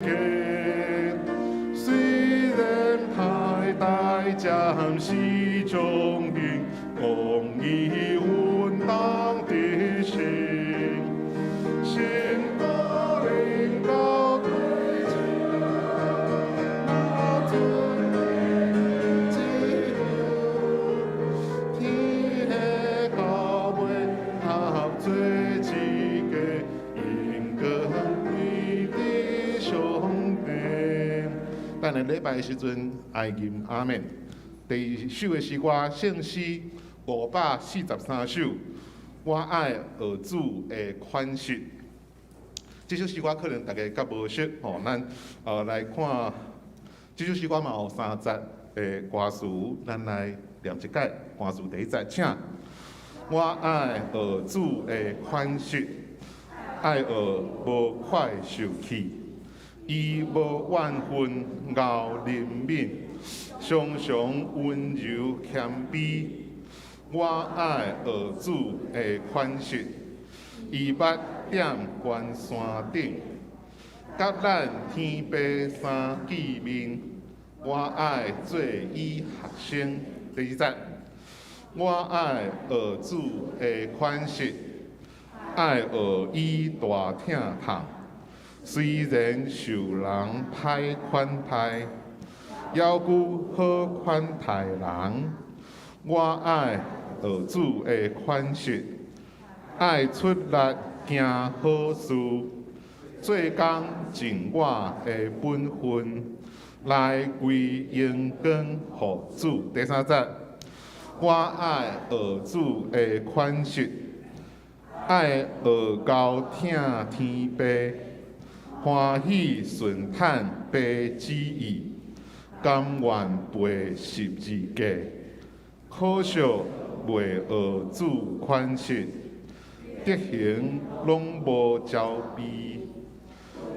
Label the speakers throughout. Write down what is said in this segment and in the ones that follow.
Speaker 1: 虽然太大暂时中应，公义稳当的心，心高领高贵情，那尊的基督，天下高位合做一个应该归的兄弟。等下礼拜的时阵，爱吟阿门。第二首的诗歌圣诗543首，我爱儿主的款式。这首诗歌可能大家较无熟吼，咱来看这首诗歌嘛有3节的歌词，咱来念一解。歌词第一节，请我爱儿主的款式，爱儿无快受气。伊无怨恨熬怜悯，常常温柔谦卑。我爱儿主的款式，伊捌踮关山顶，甲咱天白相见面。我爱做伊学生。第二节，我爱儿主的款式，爱学伊大疼痛。虽然受人歹款待，还顾好款待人。我爱儿主的款式，爱出力行好事，做工尽我的本分，来归荣光互主。第三节，我爱儿主的款式，爱学到听天父。欢喜顺坦爸旨意，甘愿背十字架，可惜为儿主款式，德行拢无招庇。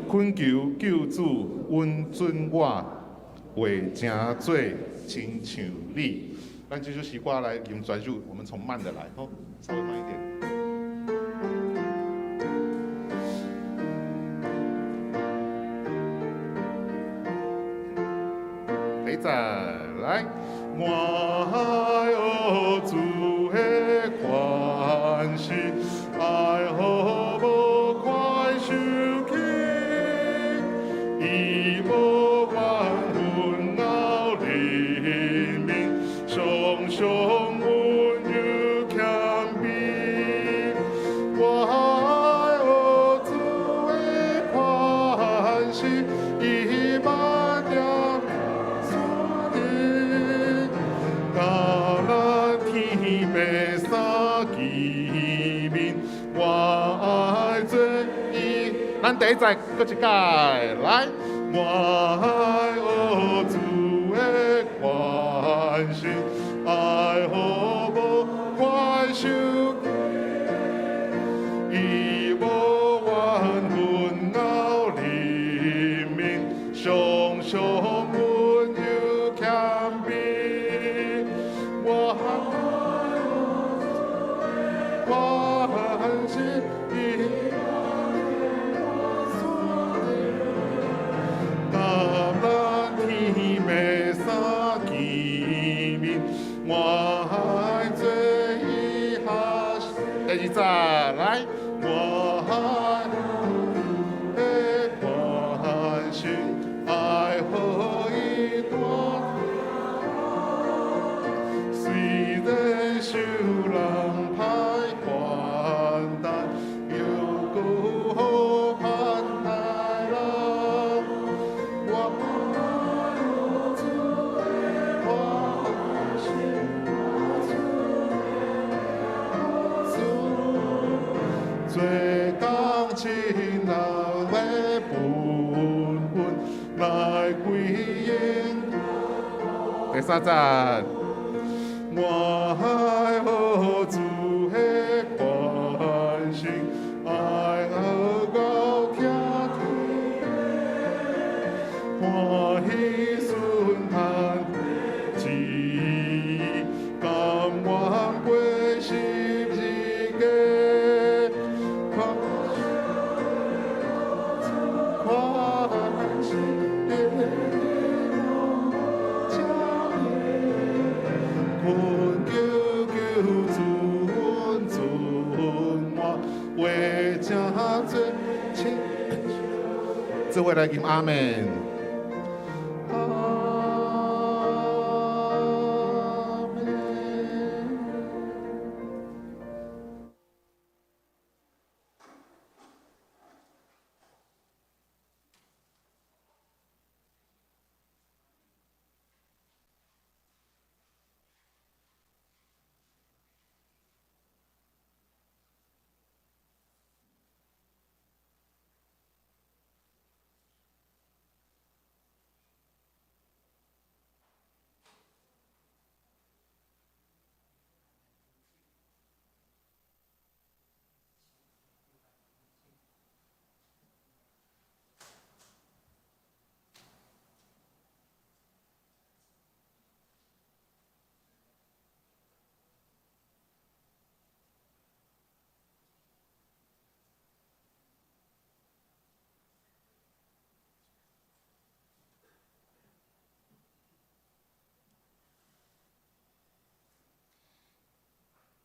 Speaker 1: 恳求救主允准我，为正做亲像你。咱这首诗歌来吟转述，我们从慢的来，吼，稍微慢一点。再来，我爱儿主的款式，爱好无快受气，伊无怨恨熬怜悯，常常温柔谦卑。我爱儿主的款式，伊捌踮白衫见面，我爱做伊。咱第一节搁一届来，我爱儿主的款式，爱好无快受气，伊无怨恨熬怜悯，常常温柔谦卑。我款式伊甘咱天白相见面，我爱做伊学生。第二节来，我爱的款式，爱好伊大。虽然受人歹款待，又顾好款待人。我爱儿主的款式，做工亲人的本分，来归因。第三节。我爱儿主的款式，爱学到听天，欢喜顺坦旨意，甘愿背十字架，款这位来吟阿门。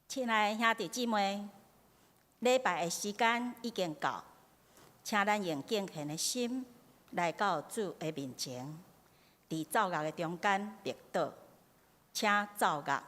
Speaker 2: 亲爱的兄弟姊妹，礼拜的时间已经到，请咱用敬虔的心来到主的面前，伫奏乐的中间跌倒，请奏乐。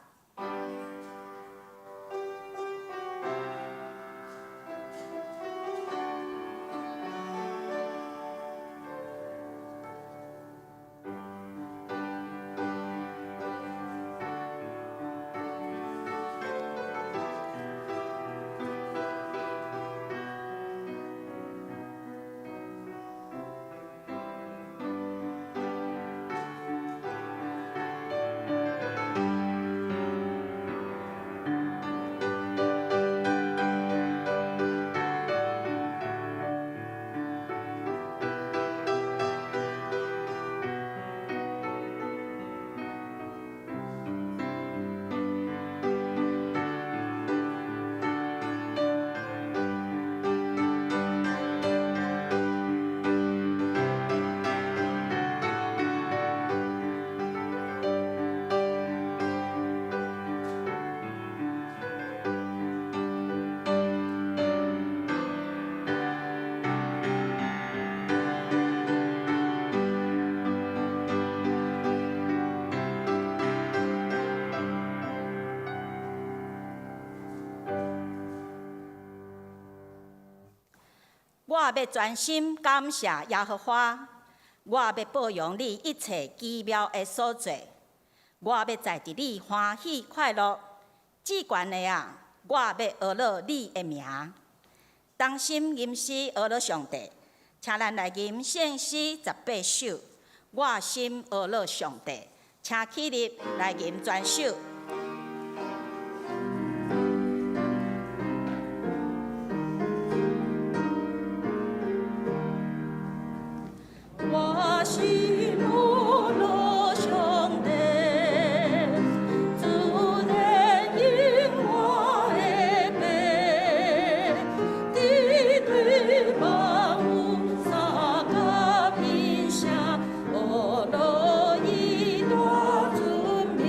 Speaker 2: 我要专心感谢耶和华，我要保养你一切奇妙的所做，我要在伫你欢喜快乐。至悬的啊，我要学乐你的名，当心吟诗学乐上帝。请咱来吟圣诗18首，我心学乐上帝。请起立来吟全首。我心学乐上帝，主人因我的背，敌对万物撒甲天下，学乐以大尊名。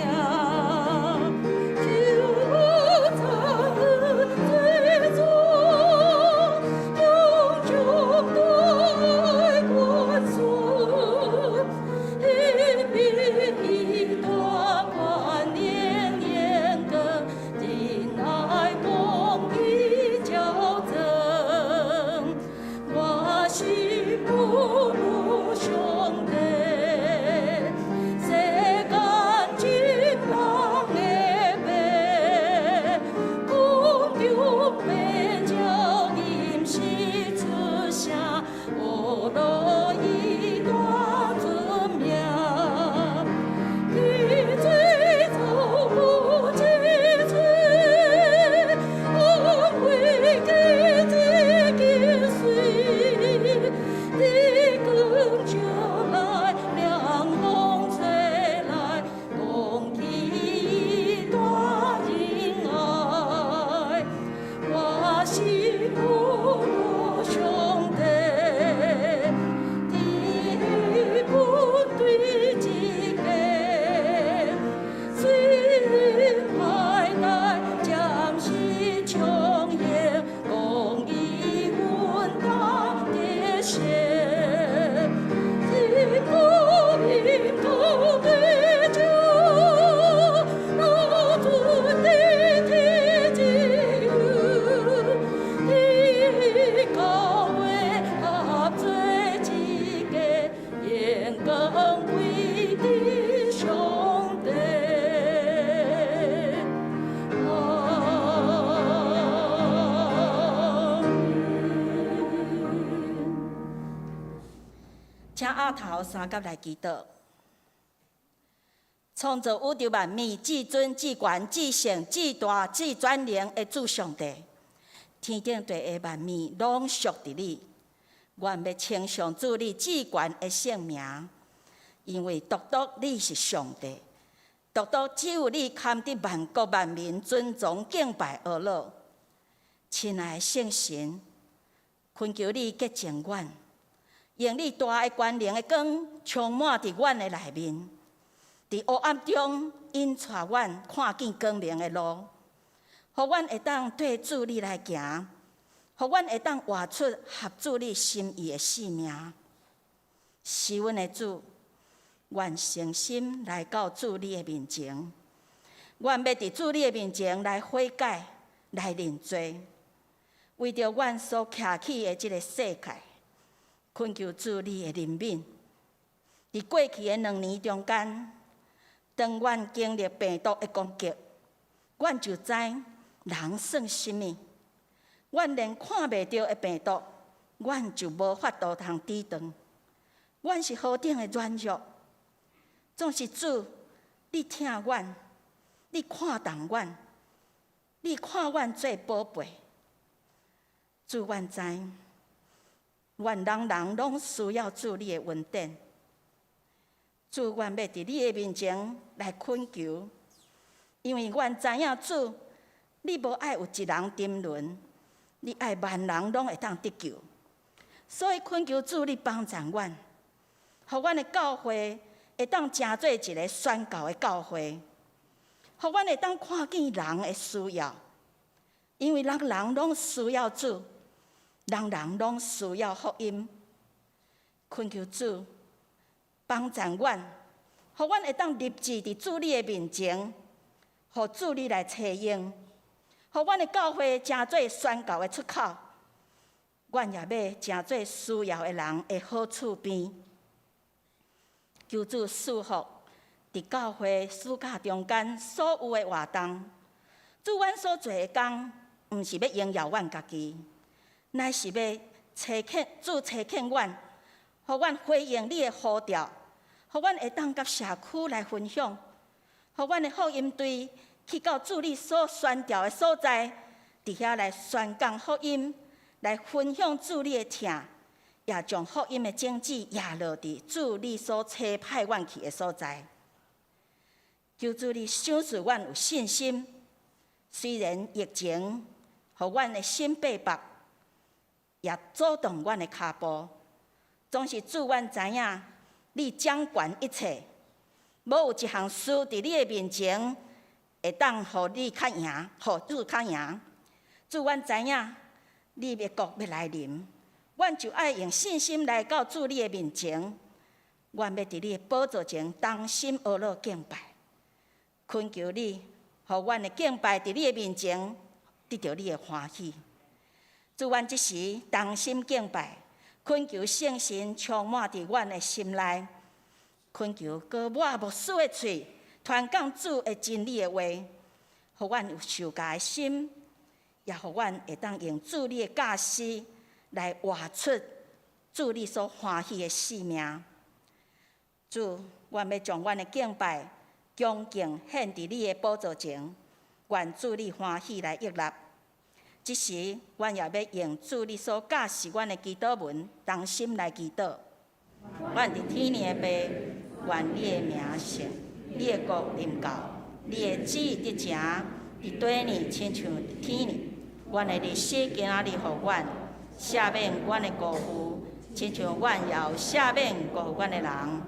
Speaker 2: 阿头三甲来祈祷。创造宇宙万物、至尊、至权、至圣、至大、至全能的主上帝，天顶地下万物拢属伫你。愿要称颂主你至权的圣名，因为独独你是上帝，独独只有你堪得万国万民尊崇敬拜而乐。亲爱的圣神，恳求你洁净阮，用你大的权能的光充满伫阮的内面，伫黑暗中引带阮看见光明的路，互阮会当对主你来行，互阮会当活出合主你心意的生命。是阮的主，愿诚心来到主你的面前，愿要伫主你的面前来悔改、来认罪。为着阮所徛起的这个世界，恳求主你的怜悯。伫过去的2年中间，当阮经历病毒的攻击，阮就知人算什么。阮连看袂到的病毒，阮就无法度通抵挡。阮是何等的软弱，总是主，你听阮，你看重阮，你看阮做宝贝。主，阮知，愿人人拢需要主你的恩典。主，愿要伫你的面前来恳求，因为阮知影主，你无爱有一人沉沦，你爱万人拢会当得救。所以恳求主你帮助阮，互阮的教会会当成做一个宣教的教会，互阮会当看见人的需要，因为人人拢需要主。人人拢需要福音，恳求主帮助阮，互阮会当立志伫主你的面前，互主你来采用，互阮的教会成做宣教的出口。阮也要成做需要的人的好厝边。求主赐福伫教会暑假中间所有的活动。主，阮所做的工，毋是要荣耀阮家己。乃是要主差遣阮，互阮回应你的呼召，互阮会当甲社区来分享，互阮的福音队去到主你所宣召的所在，伫遐来宣讲福音，来分享主你的疼，也将福音的种子压落伫主你所差派阮去的所在。求主你赏赐阮有信心，虽然疫情互阮的心逼迫。也阻挡阮的脚步，总是主，阮知影你掌管一切，无有一项事伫你的面前会当互你较赢，互主较赢。主，阮知影你的国要来临，阮就爱用信心来到主你的面前，阮要伫你的宝座前同心而乐敬拜，恳求你，互阮的敬拜伫你的面前得到你的欢喜。主，阮即时同心敬拜，恳求圣神充满伫阮的心内，恳求搁我无死的喙传讲主的真理的话，互阮有受教的心，也互阮会当用主你的教示来活出主你所欢喜的生命。主，阮要将阮的敬拜、恭敬献伫你的宝座前，愿主你欢喜来悦纳。即时，阮也要用主你所教示阮的祈祷文，同心来祈祷。阮伫天灵的爸，愿你的名圣，你的国临到，你的旨意得成，伫地呢，亲像伫天呢。阮的日子今仔日互阮，赦免阮的过负，亲像阮也有赦免过负阮的人，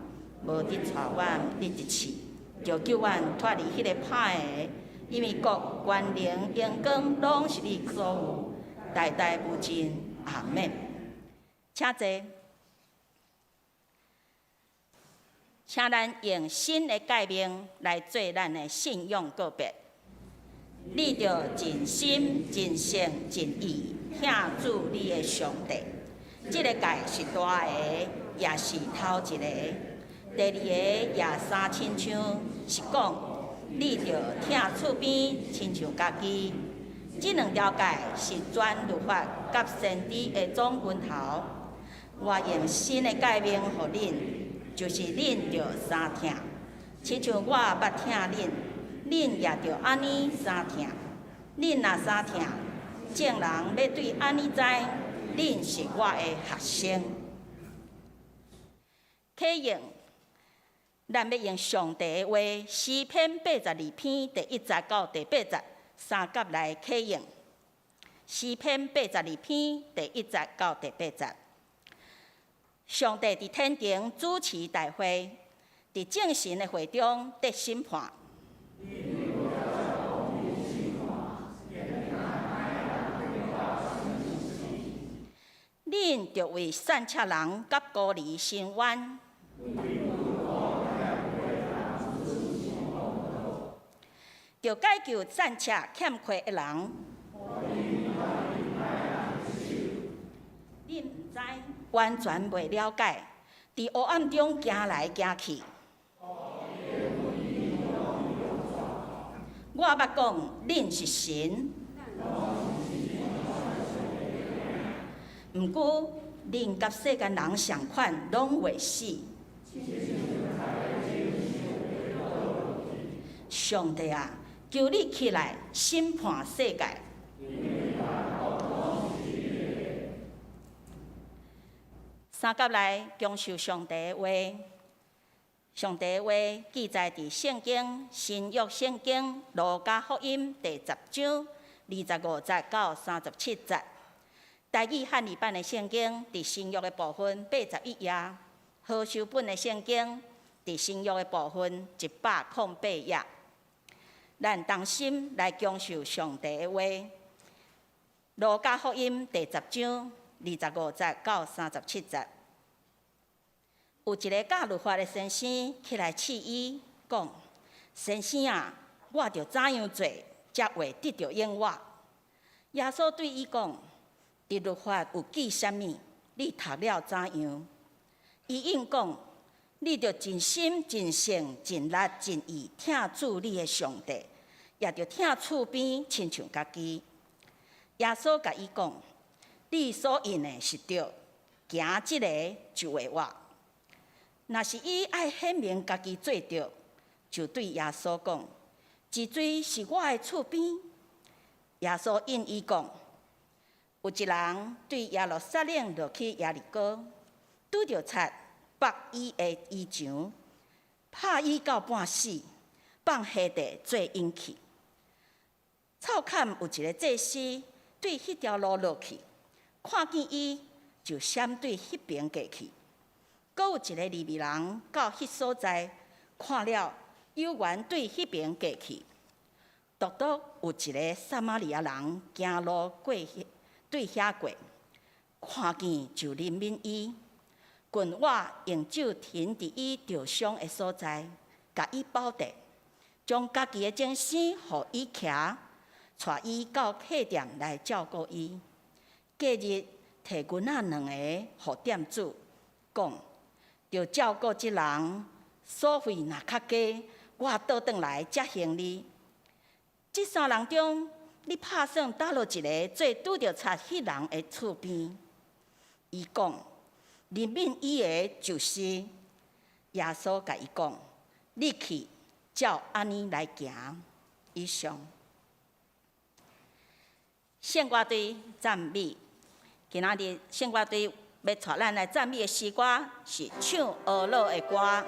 Speaker 2: 无得带阮入一次，就救阮脱离迄个歹的。因为国、权能、荣光，拢是你所有，代代无尽。阿免。请坐，请咱用新的诫命来做咱的信仰告别。你着尽心、尽性、尽意听主你的上帝。这个诫是大个，也是头一个。第二个也三亲像是讲。你着听厝边，亲像家己。这2条诫是全律法甲先知的总源头。我用新的诫命互恁，就是恁着三听，亲像我捌听恁，恁也着安尼三听。恁若三听，众人要对安尼知，恁是我的学生。启应，咱要用上帝的话，诗篇82篇第1节到第8节三节来启应。诗篇82篇第1节到第8节。上帝伫天庭主持大会，伫正神的会中得审判。恁着为善车人甲孤儿伸冤，着解救善车欠缺的人。恁毋知，完全袂了解，伫黑暗中行来行去。我捌讲，恁是神。毋过，恁甲世间人相款，拢袂死。上帝啊，求你起来审判世界。三节来讲述上帝的话，上帝的话记载伫圣经新约圣经路加福音第10章25节到37节。台语汉语版的圣经伫新约的部分81页，何修本的圣经伫新约的部分108页。咱同心来讲述上帝的话。路加福音第10章25节到37节，有一个教律法的先生起来试伊，讲：先生啊，我着怎样做，才会得到永活？耶稣对伊讲：伫律法有记啥物？你读了怎样？伊应讲：你着尽心、尽性、尽力、尽意听主你的上帝，也着听厝边亲像家己。耶稣甲伊讲：你所应的是对，行即个就会活。若是伊爱显明家己做对，就对耶稣讲：一水是我的厝边。耶稣应伊讲：有一人对耶路撒冷落去耶利哥，拄着贼绑伊的衣裳，拍伊到半死，放下地做引去。草坎有一个祭司对迄条路落去，看见伊就闪对迄边过去。阁有一个利未人到迄所在，看了有缘对迄边过去。独独有一个撒玛利亚人行路过对遐过，看见就怜悯伊，棍我用手停伫伊受伤的所在，甲伊包地，将家己的精神互伊骑，带伊到客店来照顾伊。隔日摕棍仔2个互店主，讲：着照顾即人，所费若较加，我倒转来才还你。即3人中，你拍算倒落一个做拄着贼迄人的厝边？伊讲：怜悯伊的就是耶稣。甲伊讲：你去，照安尼来行。以上。圣歌队赞美，今仔日圣歌队要带咱来赞美的诗歌是唱俄罗的歌。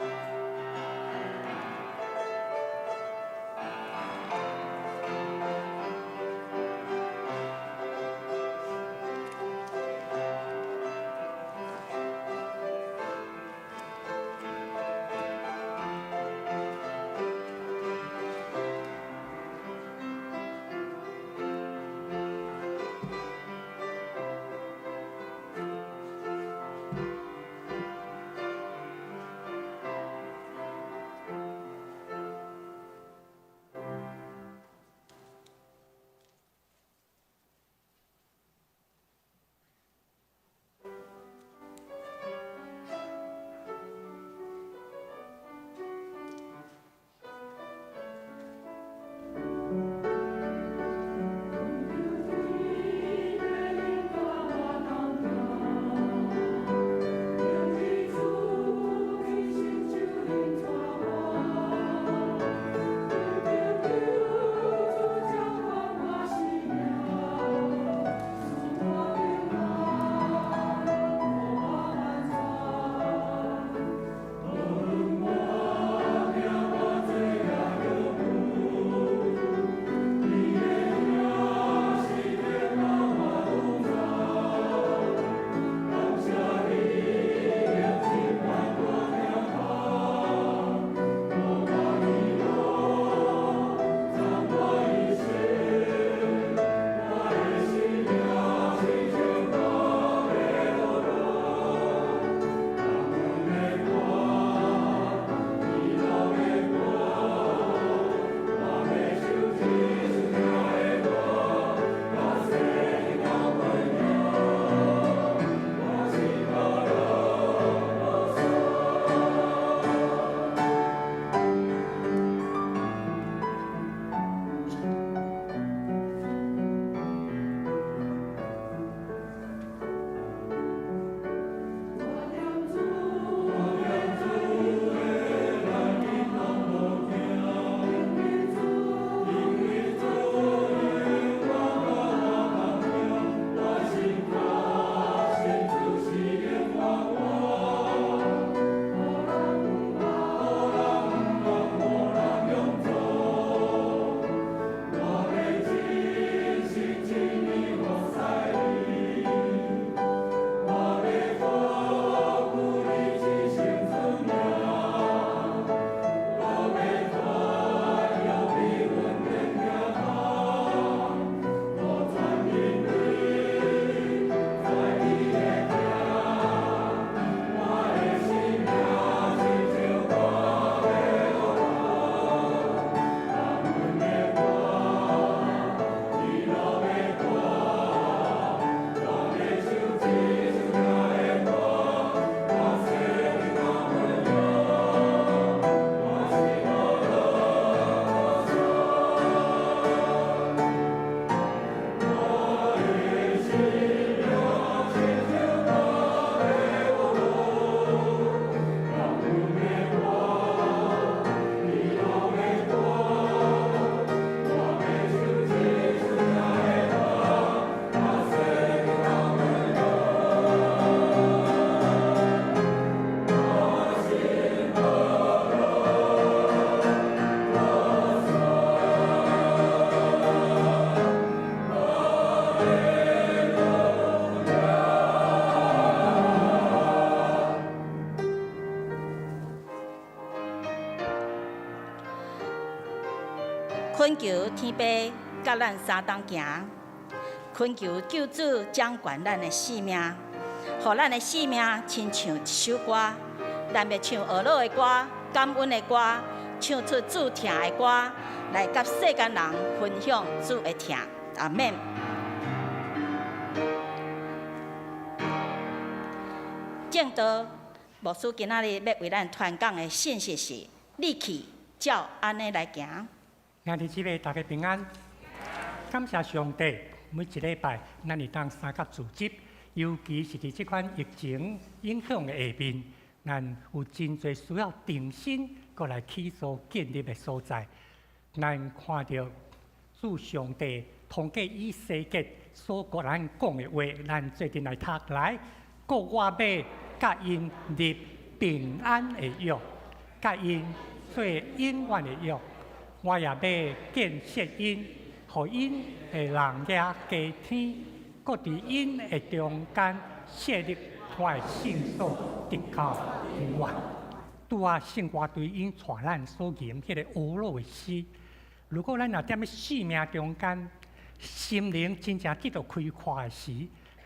Speaker 2: 恳求天父甲咱相同行，恳求救主掌管咱的性命，互咱的性命亲像一首歌，咱要唱懊恼的歌、感恩的歌，唱出主疼的歌，来甲世间人分享主的疼。阿免。正道牧师今仔日要为咱传讲的信息是：你去，照安尼来行。
Speaker 3: 兄弟姊妹，大家平安。感谢上帝，每一礼拜咱会当三甲组织，尤其是伫即款疫情影响的下面，咱有真侪需要定心，过来起诉建立的所在。咱看到主上帝通过以西结所甲咱讲的话，咱做阵来读来，告我要甲因立平安的约，甲因做永远的约。我也要建设因，互因的人也加天，搁伫因的中间设立我的圣所，直到永远。拄啊，圣歌对因带咱所吟迄个懊恼的诗。如果咱若踮咧生命中间，心灵真正得到开阔的时，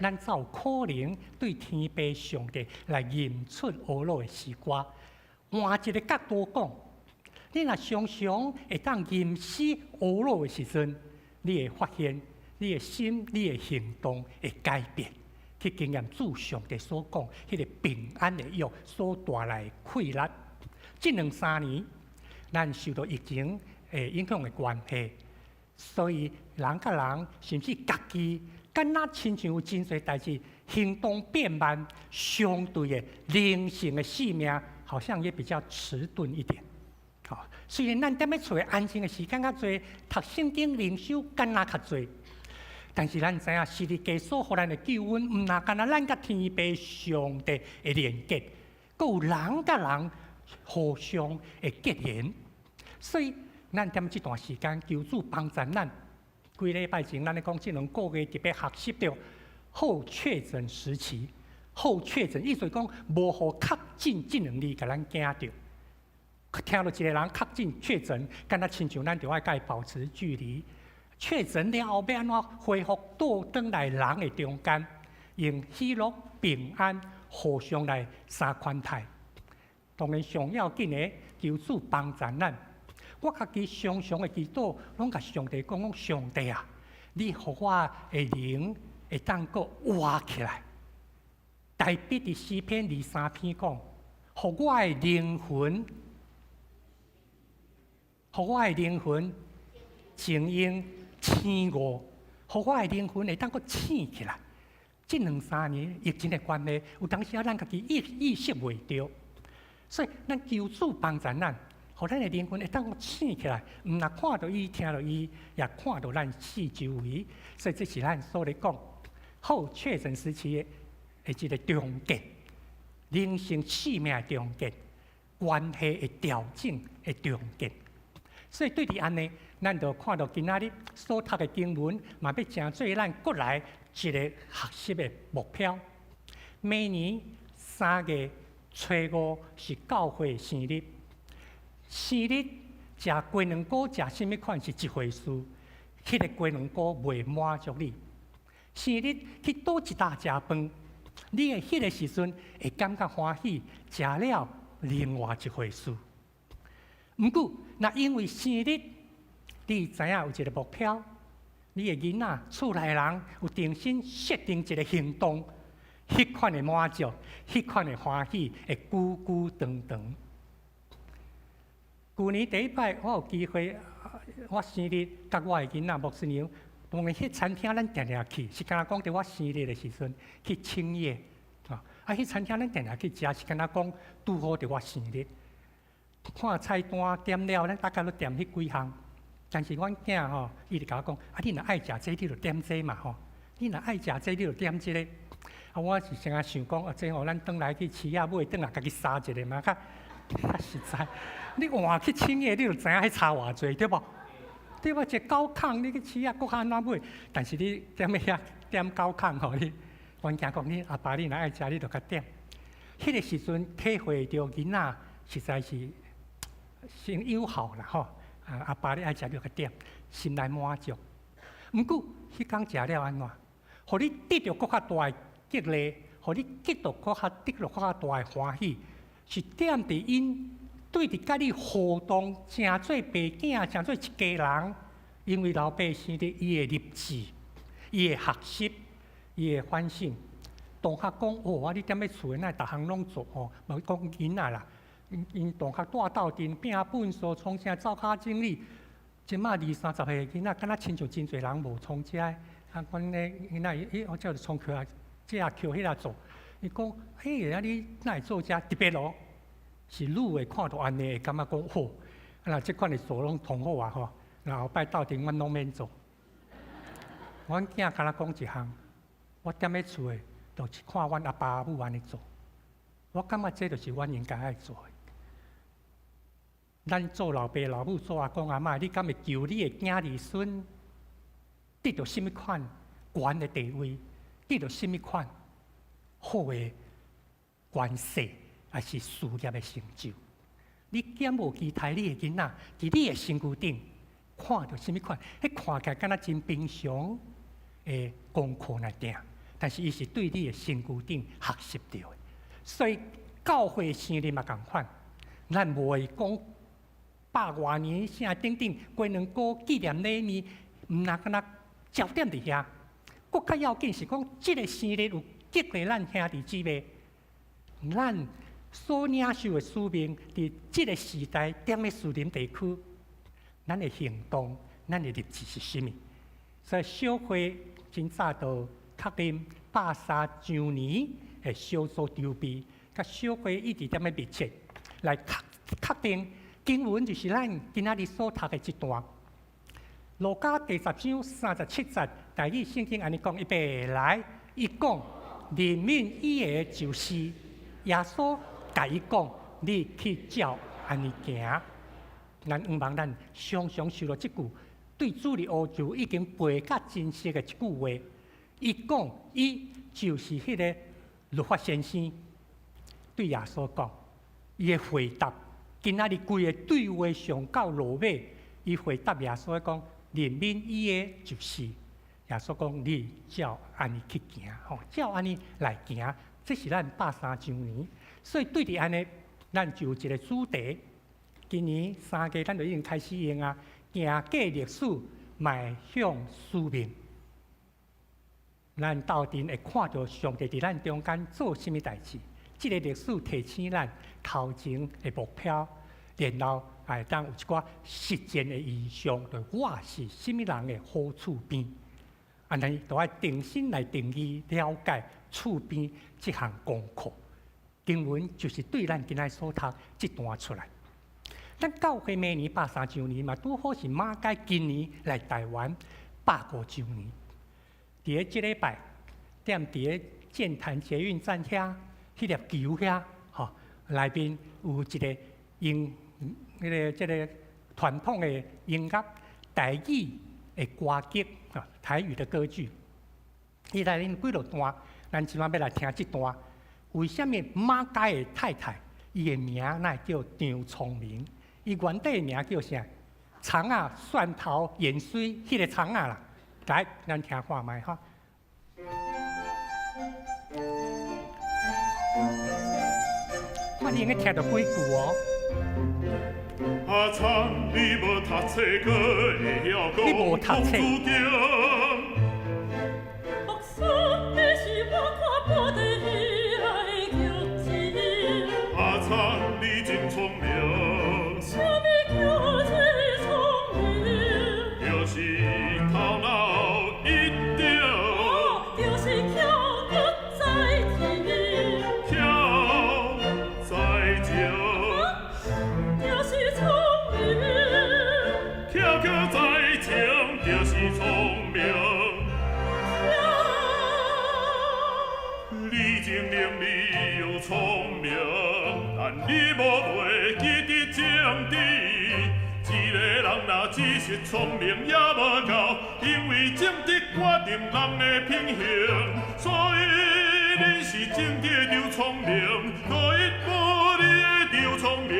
Speaker 3: 咱才有可能对天父上帝来吟出懊恼的诗歌。换一个角度讲，你若常常会当吟诗懊恼的时阵，你会发现你的心、你的行动会改变，去经验主上帝所讲迄个平安的约所带来的快乐。这2-3年，咱受到疫情影响的关系，所以人甲人甚至家己，敢若亲像有真侪代志行动变慢，相对的灵性的生命好像也比较迟钝一点。虽然咱踮咧厝安静的时间较侪，读圣经灵修敢若较侪，但是咱知影，是伫基督互咱的救恩，毋若干那咱甲天父上帝的连结，阁有人甲人互相的结缘。所以，咱踮即段时间求主帮助咱。几礼拜前，咱咧讲即2个月特别学习到后确诊时期。后确诊意思是讲，无互确诊即2字，甲咱惊着。听到一个人确诊确诊，敢若亲像咱着爱甲伊保持距离。确诊了后，要安怎恢复倒转来人的中间，用喜乐、平安互相来相款待。当然，上要紧的，求主帮助咱。我家己常常的祈祷，拢甲上帝讲：上帝啊，你互我的灵会当个活起来。大笔伫诗篇23篇讲，互我的灵魂。互我的灵魂静音醒悟，互我的灵魂会当个醒起来。这2-3年疫情的关系，有当时咱家己意识袂到，所以咱求主帮助咱，互咱的灵魂会当个醒起来。毋若看到伊、听到伊，也看到咱四周围。所以这是咱所咧讲后确诊时期的一个终结，灵性生命的终结，关系的调整的终结。所以对伫安尼，咱就看到今仔日所读的经文，嘛要成做咱过来一个学习的目标。每年3月初5是教会的生日，生日食鸡卵糕，食甚物款是一回事，迄个鸡卵糕未满足你。生日去倒一搭食饭，你的迄个时阵会感觉欢喜，食了另外一回事。毋过，若因为生日，你知影有一个目标，你的囡仔、厝内人有定心设定一个行动，迄款的满足，迄款的欢喜，会久久长长。去年第一摆，我有机会，我生日，甲我的囡仔牧师娘，当然迄餐厅咱定定去，是敢若讲伫我生日的时阵去庆夜，迄餐厅咱定定去食，是敢若讲拄好伫我生日。看菜单点了，咱大家都点迄几项，但是阮囝吼，伊就甲我讲：你若爱食这，你就点这嘛吼；你若爱食这，你就点这个。我是成日想讲，这吼咱转来去市仔买，转来家己杀一个嘛，较实在。你换去青叶，你就知影迄差偌济，对无？对无？一九孔你去市仔，搁安怎买？但是你点遐点9孔吼，你阮囝讲你阿爸你若爱食，你就甲点。迄个时阵体会到囡仔实在是。先友好啦吼，阿爸咧爱食6个点，心内满足。毋过，迄天食了安怎？互你得到更较大的激励，互你得到更较大的欢喜，是踮伫因对伫甲你互动，诚做爸囝，诚做一家人。因为老爸生伫伊的立志，伊的学习，伊的反省。同学讲哦，你踮咧厝内，逐项拢做哦，无讲囡仔啦。因同学带斗阵，拼本数，从啥走骹整理。即马20、30岁囡仔，敢若亲像真侪人无从遮。啊，阮咧囡仔，我叫就从去啊，这啊扣迄啊做。伊讲，嘿，啊你哪会做遮特别咯？是愈会看到安尼，会感觉讲好。啊，即款的做拢同好啊吼。然后摆斗阵，阮拢免做。阮囝敢若讲一项，我踮咧厝诶，就是看阮阿爸阿母安尼做。我感觉这就是阮应该爱做诶。咱做老爸老母做阿公阿嬷，你敢会求你诶囝儿孙得到甚物款悬诶地位，得到甚物款好诶关系，还是事业诶成就？你减无期待你诶囡仔伫你诶身躯顶看到甚物款？迄看起来敢若真平常诶功课来定，但是伊是对你诶身躯顶学习到诶。所以教会生日嘛共款，咱无会讲。100多年啥等等，过2个纪念礼面，毋那敢若焦点伫遐。更较要紧是讲，即个生日有激励咱兄弟姊妹，咱所领受的使命，伫即个时代踮咧士林地区，咱的行动，咱的立志是甚物？所以小会真早就确定130周年的小组筹备，甲小会一直踮咧密切来确定。经文就是咱今仔日所读的一段，路加第10章37节，大意圣经安尼讲：预备来，伊讲，人民以下就是耶稣甲伊讲，你去照安尼行。咱毋茫咱常常受到即句对主的乌就已经背较真实的一句话。伊讲，伊就是迄个律法先生对耶稣讲，伊的回答。今仔日规个对话上到落尾，伊回答耶稣讲：人民以下就是耶稣讲，你照安尼去行，吼，照安尼来行，这是咱130周年。所以对伫安尼，咱就有一个主题。今年3月咱就已经开始用啊，行过历史，迈向使命。咱斗阵会看到上帝伫咱中间做甚物代志。即个历史提醒咱头前的目标，然后会当有一寡实践的意向，就我是甚物人的好厝边，安尼就要定心来定义了解厝边这项功课。经文就是对咱今仔所读这段出来。咱教会明年130周年嘛，拄好是马街今年来台湾150周年。伫咧即礼拜，踮伫咧建潭捷运站遐。迄粒球遐，吼，内面有一个用即个传统的音乐、台语的歌曲，台语的歌剧。伊内面几落段，咱即摆要来听即段。为什么马街的太太，伊的名乃叫张聪明？伊原底的名叫啥？葱啊、蒜头、盐水，迄个葱啊啦。来，咱听看卖哈。我应该听到几句哦。
Speaker 1: 阿苍，你无读册，阁会晓讲风雨中。
Speaker 4: 目送的是我看破地的剧情。
Speaker 1: 阿苍，你真聪明。
Speaker 4: 什么叫做聪明？
Speaker 1: 就是头脑一定。
Speaker 4: 哦，就是巧搁在天。
Speaker 1: 巧在情。
Speaker 4: 就是聪明。
Speaker 1: 巧巧在情，就是聪明。你精明，你又聪明，但你无袂记得正直。一个人若只是聪明也无够，因为正直决定人的品行。所以你是正直又聪明，可以无你的又聪明。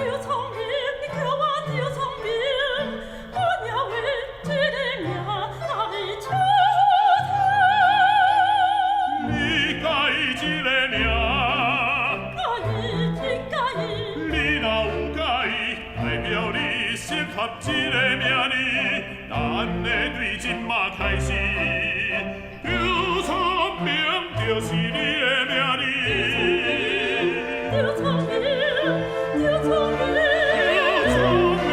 Speaker 4: 又聪明，你叫我又聪明。
Speaker 5: 合一个名字，咱的对阵嘛开始。刘聪明就是你的名字。
Speaker 4: 刘聪明，刘聪明，
Speaker 5: 刘聪明。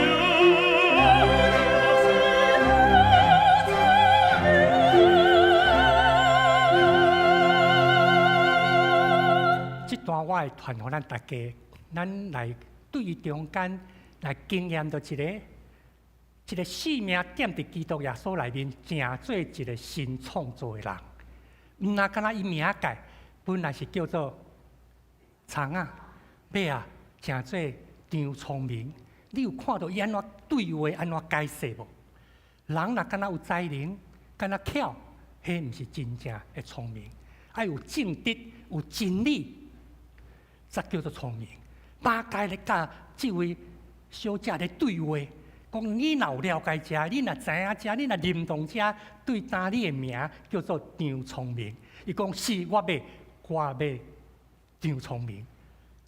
Speaker 3: 这段我会传给咱大家，咱来对中间来经验到一个生命点伫基督耶稣内面，成做一个新创造的人。毋那敢若伊名界，本来是叫做虫啊、马啊，成做张聪明。你有看到伊安怎对话、安怎解释无？人若敢若有才能、敢若巧，迄毋是真正的聪明。爱有正直、有真理，才叫做聪明。马界咧甲即位小姐咧对话。讲你若有了解者，你若知影者，你若认同者，对答你的名叫做张聪明。伊讲是我要张聪明，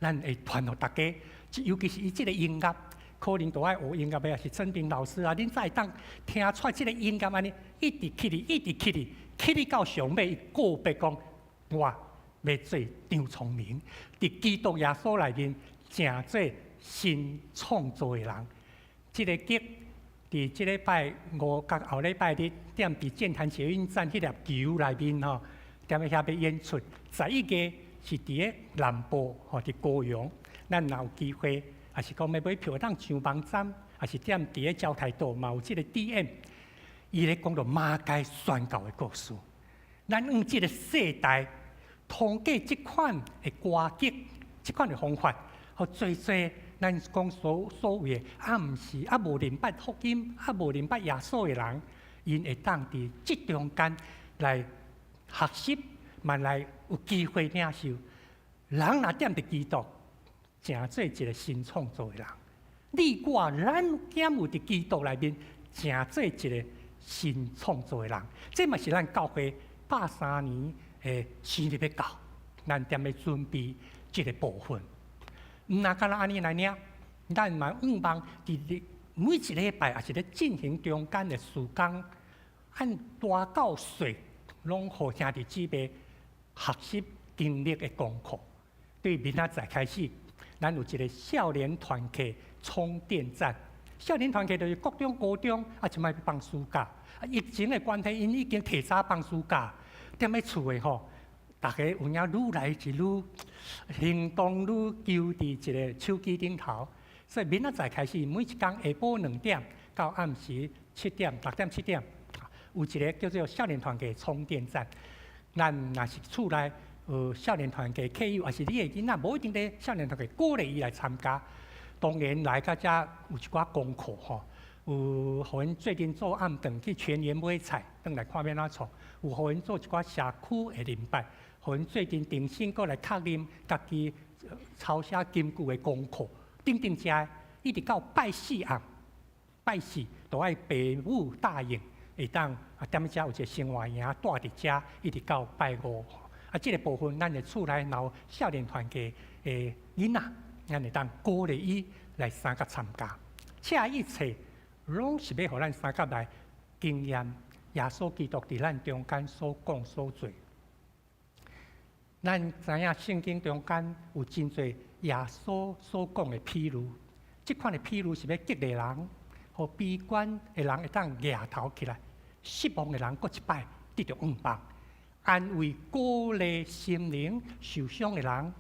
Speaker 3: 咱会传互大家。尤其是伊即个音乐，可能都爱学音乐的，也是陈平老师啊，恁才会当听出即个音乐安尼，一直起哩，一直起哩，起哩到上尾，伊告别讲我要做张聪明，伫基督耶稣内面，成做新创造的人。即个节伫即礼拜五甲后礼拜日，踮伫建坛捷运站迄粒球内面吼，踮咧遐要演出。11月是伫个南部吼，伫高雄。咱若有机会，也是讲要买票当上网站，也是踮伫个招台岛嘛有即个 DM。伊咧讲到马街宣教的故事。咱用即个世代，通过即款的歌剧、即款的方法，互做。咱讲所谓的毋是无明白福音、无明白耶稣的人，因会当伫即中间来学习，嘛来有机会领受。人若踮伫基督，成做一个新创造的人。你我咱踮有伫基督内面，成做一个新创造的人。这嘛是咱教会83年的生日要到，咱踮咧准备即个部分。毋那敢若安尼来领，咱嘛盼望伫每一礼拜也是咧进行中间的事工，按大到小，拢互兄弟姊妹学习经历的功课。对明仔载开始，咱有一个少年团契充电站。少年团契就是国中、高中啊，即摆要放暑假。疫情的关系，因已经提早放暑假，踮咧厝的吼。大家有影愈来是愈行动愈揪伫一个手机顶头，所以明仔载开始，每一天下晡2点到暗时7点、6点、7点，有一个叫做少年团契充电站。咱若是厝内少年团契客友，也是你的囡仔，无一定咧少年团契鼓励伊来参加。当然来到遮有一寡功课吼，有互因最近做暗顿去全员买菜，转来看要哪创；有互因做一寡社区的礼拜。互因最近定心过来确认家己抄写金句的功课，等等遮，一直到拜4暗，拜4都爱父母答应，会当踮遮有一个生活营带伫遮，一直到拜5。即个部分，咱的厝内有少年团契的囡仔，咱会当鼓励伊来三甲参加。这一切拢是要互咱三甲来经验耶稣基督伫咱中间所讲所做。咱知影圣经中间有真侪耶稣所讲的譬如，即款的譬如是要激励人，互悲观的人会当抬头起来，失望的人搁一摆得到盼望，安慰鼓励心灵受伤的人，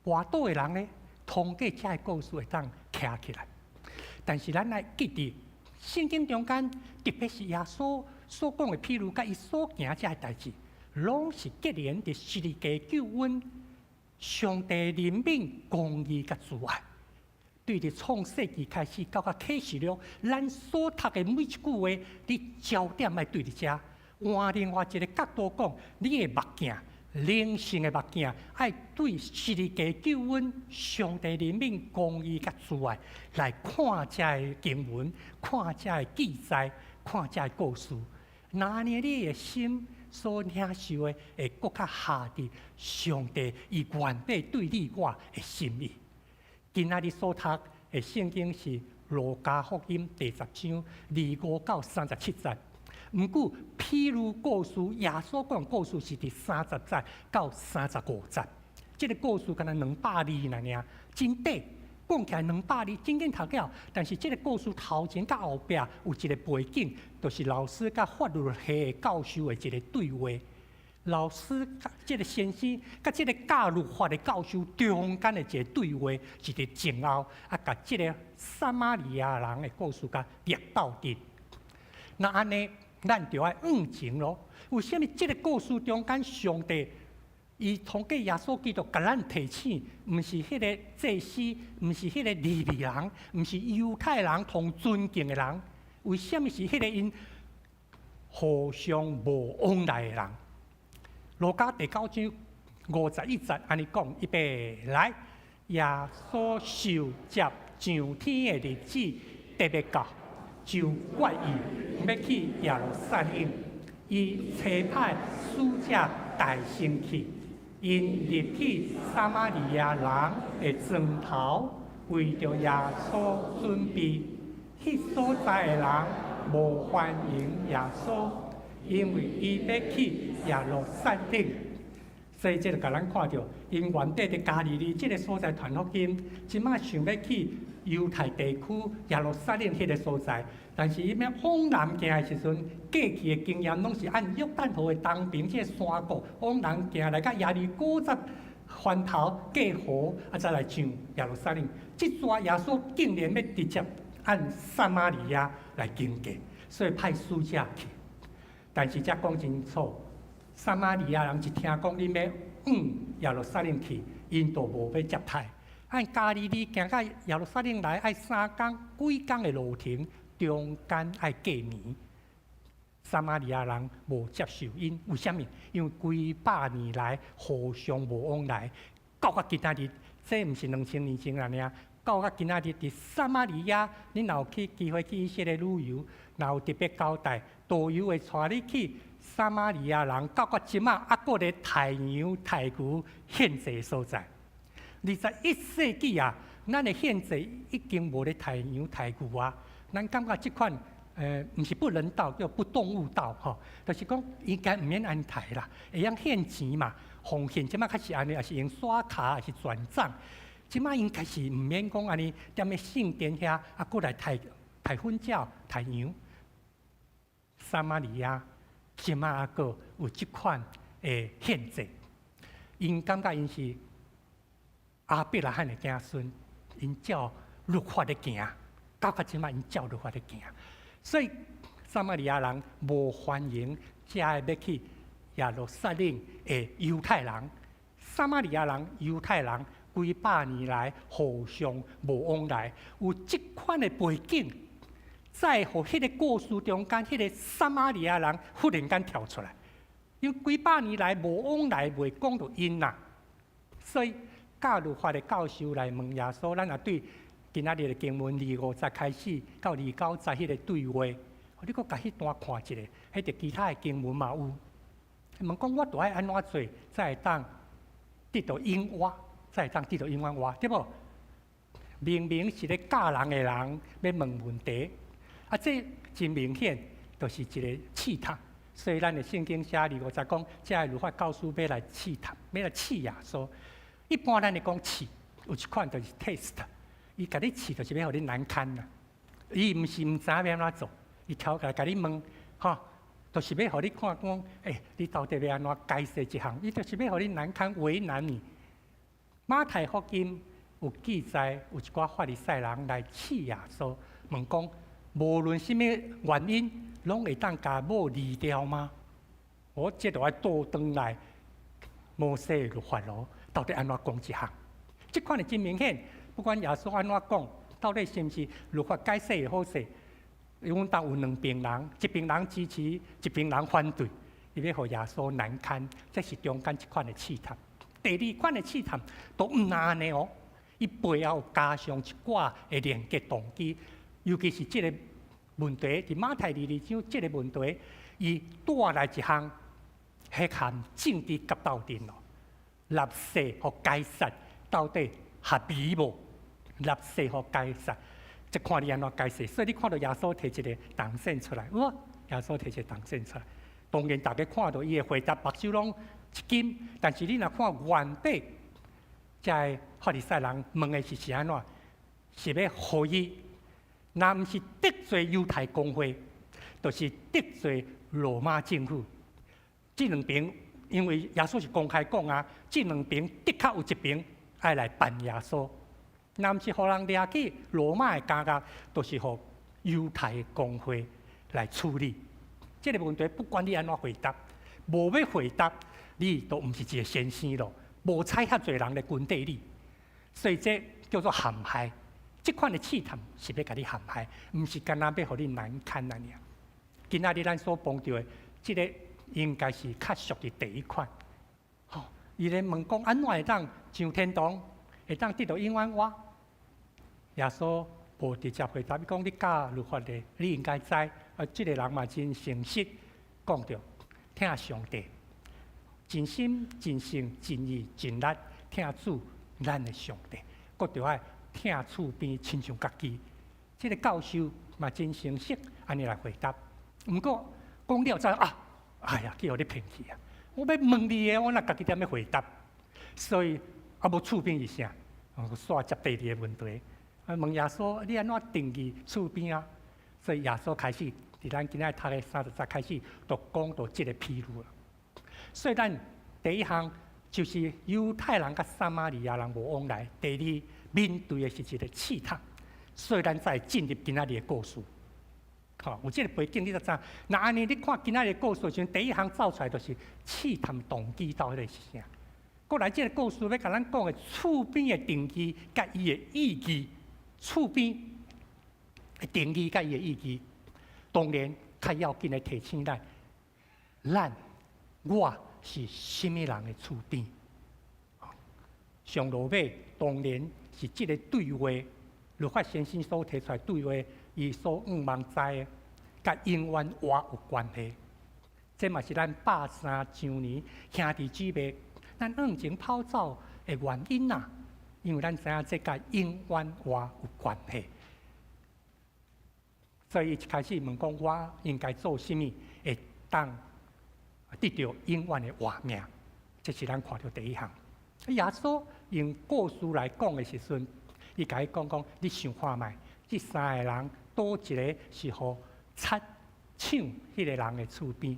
Speaker 3: 跋倒的人呢，通过这个故事会当徛起来。但是咱来记住，圣经中间，特别是耶稣所讲的譬如，甲伊所行这个代志。拢是结连伫世界救恩、上帝怜悯、公义甲慈爱。对伫创世纪开始到启示录，咱所读的每一句话，你焦点要对伫遮。换另外一个角度讲，你的目镜、灵性的目镜，爱对世界救恩、上帝怜悯、公义甲慈爱来看遮个经文，看遮个记载，看遮个故事。那呢，你的心所领受的会更较下伫上帝伊原本对你我的心意。今仔日所读的圣经是路加福音第10章25到37节。毋过，譬如故事，耶稣讲故事是伫30节到35节。这个故事敢若200字尔，真短。讲起来200字，真紧读了。但是这个故事头前甲后壁有一个背景，就是老师甲法律系教授的一个对话。老师甲这个先生甲这个教律法的教授中间的一个对话，是伫前后甲这个撒玛利亚人的故事甲连到底。那安尼，咱就要认清咯。为什么这个故事中间上帝伊通过耶稣基督甲咱提醒，毋是迄个祭司，毋是迄个利未人，毋是犹太人同尊敬的人？为什么是迄个因互相无往来的人？路加第9章51节安尼讲，预备来，耶稣受接上天的日子特别到，就决意要去耶路撒冷，伊差派使者带先去，因入去撒玛利亚人的庄头，为着耶稣准备。迄所在的人无欢迎耶稣。因为伊要去耶路撒冷，所以这就甲咱看到，因原底伫加利利这个所在传福音，即马想要去犹太地区耶路撒冷迄个所在，但是伊要往南行的时阵，过去的经验拢是按约旦河的东边这个山谷往南行来到耶利哥才翻头过河，再来上耶路撒冷。即阵耶稣竟然要直接按撒玛利亚来经过，所以派使者去。但是才讲清楚，撒玛利亚人一听讲你要耶路撒冷去，因就无要接待。按加利利行到耶路撒冷来，爱3天几天的路程，中间爱过年。撒玛利亚人无接受因，为什么？因为几百年来互相无往来，到今仔日，这毋是2000年前啦尔。到今仔日，伫撒玛利亚，你若有去机会去以色列旅游，若有特别交代，导游会带你去撒玛利亚人到即仔还佫咧抬羊抬牛献祭的所在。21世纪啊，咱的献祭已经无咧抬羊抬牛啊，咱感觉即款毋是不人道，叫不动物道吼，就是讲应该毋免安抬啦，会晓献钱嘛，奉献即仔较是安尼，也是用刷卡，也是转账。即摆应该是毋免讲安尼，踮咧圣殿遐佫来抬粉鸟、抬羊。撒玛利亚即摆佫有即款的献祭，因感觉因是亚伯拉罕的子孙，因照律法咧行，到即摆因照律法咧行，所以撒玛利亚人无欢迎遮要去耶路撒冷的犹太人。撒玛利亚人、犹太人几百年来互相无往来，有即款的背景，在互迄个故事中间，迄个撒玛利亚人忽然间跳出来，因为几百年来无往来，袂讲到因啦。所以教律法的教授来问耶稣，咱也对今仔日的经文25节开始到29节迄个对话，你阁甲迄段看一下，迄个其他的经文嘛有。问讲我著爱安怎做，才会当得到永活？才会当得到永远活，对无？明明是咧教人的人要问问题，这真明显就是一个试探。所以咱的圣经写25节讲，这个律法教师要来试探，要来试耶稣。一般咱咧讲试，有一款就是 test， 伊甲你试就是要互你难堪啦。伊毋是毋知影要安怎做，伊挑来甲你问，吼，就是要互你看讲，你到底要安怎解释一项？伊就是要互你难堪为难你。马太福音有记载，有一寡法利赛人来试耶稣，问讲：无论什么原因，拢会当甲某离掉吗？我这就要倒转来摩西的律法咯，到底安怎讲一项？这款的真明显，不管耶稣安怎讲，到底是毋是律法解释的好势？阮当有两边人，一边人支持，一边人反对，伊要互耶稣难堪，这是中间一款的试探。第二款的试探都毋难呢哦，伊背后加上一寡的连结动机，尤其是这个问题，伫马太22章这个问题，伊带来一项迄项政治甲斗阵咯，纳税和该撒到底合理无？纳税和该撒，即看你安怎解释。所以你看到耶稣摕一个铜线出来，哇！耶稣摕一个铜线出来，当然大家看到伊的回答目睭拢一金，但是你若看原底，在法利赛人问的是安怎？是要互伊，若毋是得罪犹太公会，就是得罪罗马政府。这两边，因为耶稣是公开讲啊，这两边的确有一边爱来办耶稣。若毋是互人掠去罗马的家业，就是互犹太的公会来处理。这个问题不管你安怎回答，无要回答，你都毋是一个先生咯，无采遐侪人来军队里，所以这叫做陷害。这款的试探是要甲你陷害，毋是干那要互你难堪啊！尔，今仔日咱所碰到的，这个应该是较属于第一款。吼，伊咧问讲安怎会当上天堂，会当得到永远活？耶稣无直接回答，伊讲你教律法的，你应该知。这个人嘛真诚实，讲着听上帝，真心、真性、真意、真力听主，咱的上帝，搁着爱。听厝边亲像家己，这个教授嘛真诚实，安尼来回答。毋过讲了再啊，哎呀，去互你骗去啊！我要问你的，我若家己点要回答？所以啊，无厝边是啥？煞接第二个问题。问耶稣，你安怎定义厝边啊？所以耶稣开始伫咱今仔读的30开始，就讲到即个披露了。所以咱第一项就是犹太人甲撒玛利亚人无往来。第二，面对的是一个试探，所以咱才进入今仔日的故事。吼，有这个背景你就知。那安尼，你看今仔日的故事时，第一项走出来就是试探动机到底是啥。过来，这个故事要甲咱讲的厝边的定义，甲伊的意义，厝边的定义甲伊的意义，当然较要紧的提醒咱，我是什么人的厝边？上落尾当然。是即个对话，律法先生所提出来对话，伊所望知的，甲永远活有关系。这嘛是咱103周年兄弟姊妹，咱往前跑走的原因呐。因为咱知影这甲永远活有关系，所以一开始问讲我应该做甚物，会当得到永远的活命，这是咱看到第一项。耶稣用故事来讲的时阵，伊甲伊讲，你想看觅，这3个人倒一个是互擦抢迄个人的厝边。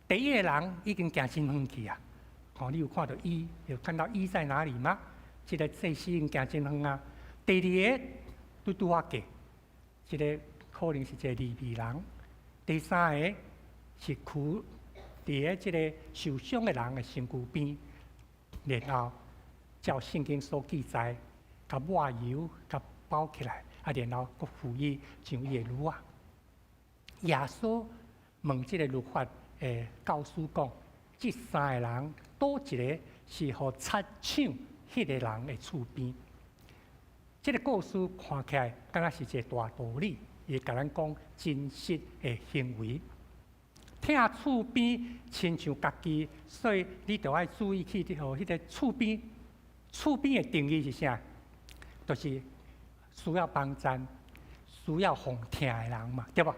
Speaker 3: 第一个人已经行真远去啊！你有看到伊，有看到伊在哪里吗？这个祭司已经行真远啊。第二个拄啊过，这个可能是一个利未人。第三个是伫咧这个受伤的人的身躯边。然后，照圣经所记载，甲抹油，甲包起来，然后佮付伊上伊的炉啊。耶稣问这个律法的教师讲，这3个人倒一个是互擦抢迄个人的厝边。这个故事看起来，敢若是一个大道理，伊甲咱讲真实的行为。听厝边亲像家己，所以你着爱注意去吼，迄个厝边的定义是啥？就是需要帮衬、需要哄听的人嘛，对无？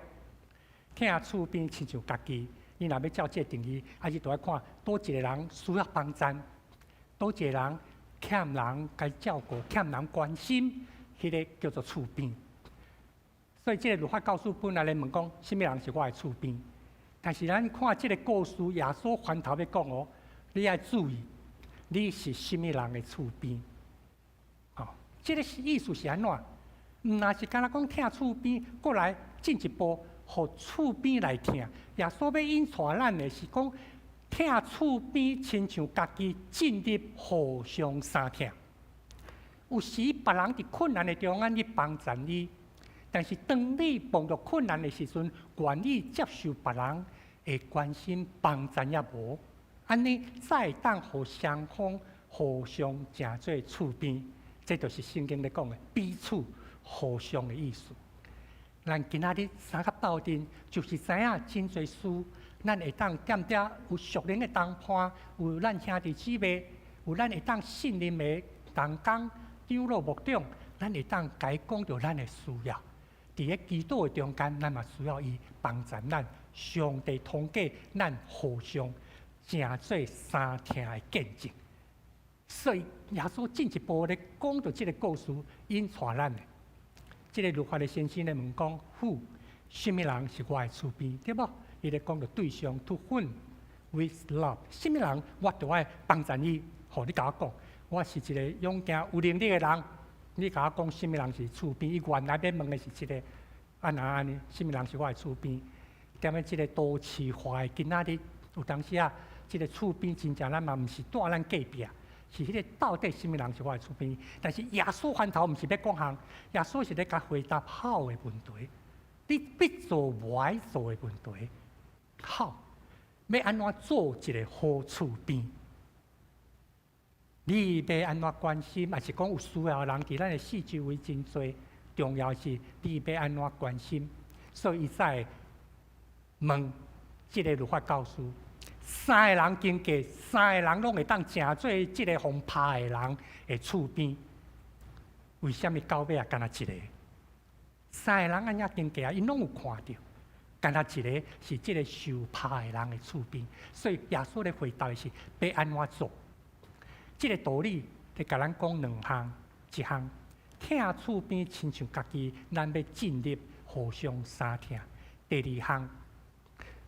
Speaker 3: 听厝边亲像家己，你若要照这个定义，你着爱看多一个人需要帮衬，多一个人欠人该照顾、欠人关心，迄个叫做厝边。所以这个律法教师本来咧问讲，什么人是我的厝边？但是咱看这个故事，耶稣翻头要讲哦，你要注意，你是什么人的厝边？这个意思是安怎？若是敢若讲听厝边，过来进一步，互厝边来听。耶稣要引带咱的是讲，听厝边亲像家己进入互相相听。有时别人伫困难的中间去帮衬你。但是，当你碰到困难的时阵，愿意接受别人的关心帮衬也无，安尼再当互双方互相成做厝边，这就是圣经咧讲的彼此互相的意思。咱今仔日三甲斗阵，就是知影真侪事，咱会当点点有属灵的同伴，有咱兄弟姊妹，有咱会当信任的同工、丢落牧长。咱会当解讲到咱的需要。伫咧基督的中间，咱嘛需要伊帮助咱，上帝通过咱互相成做三听的见证。所以耶稣进一步咧讲到即个故事，引带咱的。即个律法的先生咧问讲：父，什么人是我的厝边？对无？伊咧讲到对象 to whom with love， 什么人我就爱帮助你，互你甲我讲，我是一个勇敢有能力的人。你甲我讲，什么人是厝边？伊原来要问的是即个安尼，什么人是我的厝边？踮咧即个都市化的今仔日，有当时啊，即个厝边真正咱嘛毋是住咱隔壁。是迄个到底什么人是我的厝边？但是耶稣翻头毋是要讲项，耶稣是咧甲回答好的问题。你必做我爱做的问题，好，要安怎做一个好厝边？你要安怎关心，还是讲有需要的人伫咱的四周围真多？重要是你要安怎关心，所以伊才问即个律法教师。三个人经过，三个人拢会当成做即个互拍的人的厝边。为什么到尾啊，干那一个？三个人安怎经过啊？因拢有看到，干那一个是即个受拍的人的厝边。所以耶稣咧回答的是要安怎做？即个道理咧，甲咱讲两项，一项听厝边亲像家己，咱要尽力互相相听。第二项。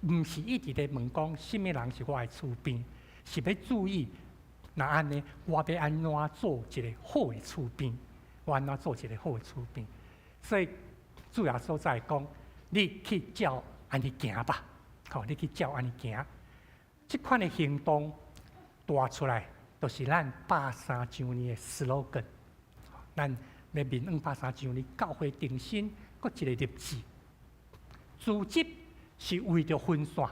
Speaker 3: 毋是一直咧问讲，什么人是我的厝边？是要注意，那安尼，我要安怎做一个好的厝边？我安怎做一个好的厝边？所以主要所在讲，你去照安尼行吧，好，你去照安尼行。即款的行动带出来，就是咱103周年的 slogan。咱要面203周年教会定心，搁一个立志，组织。是为着分散，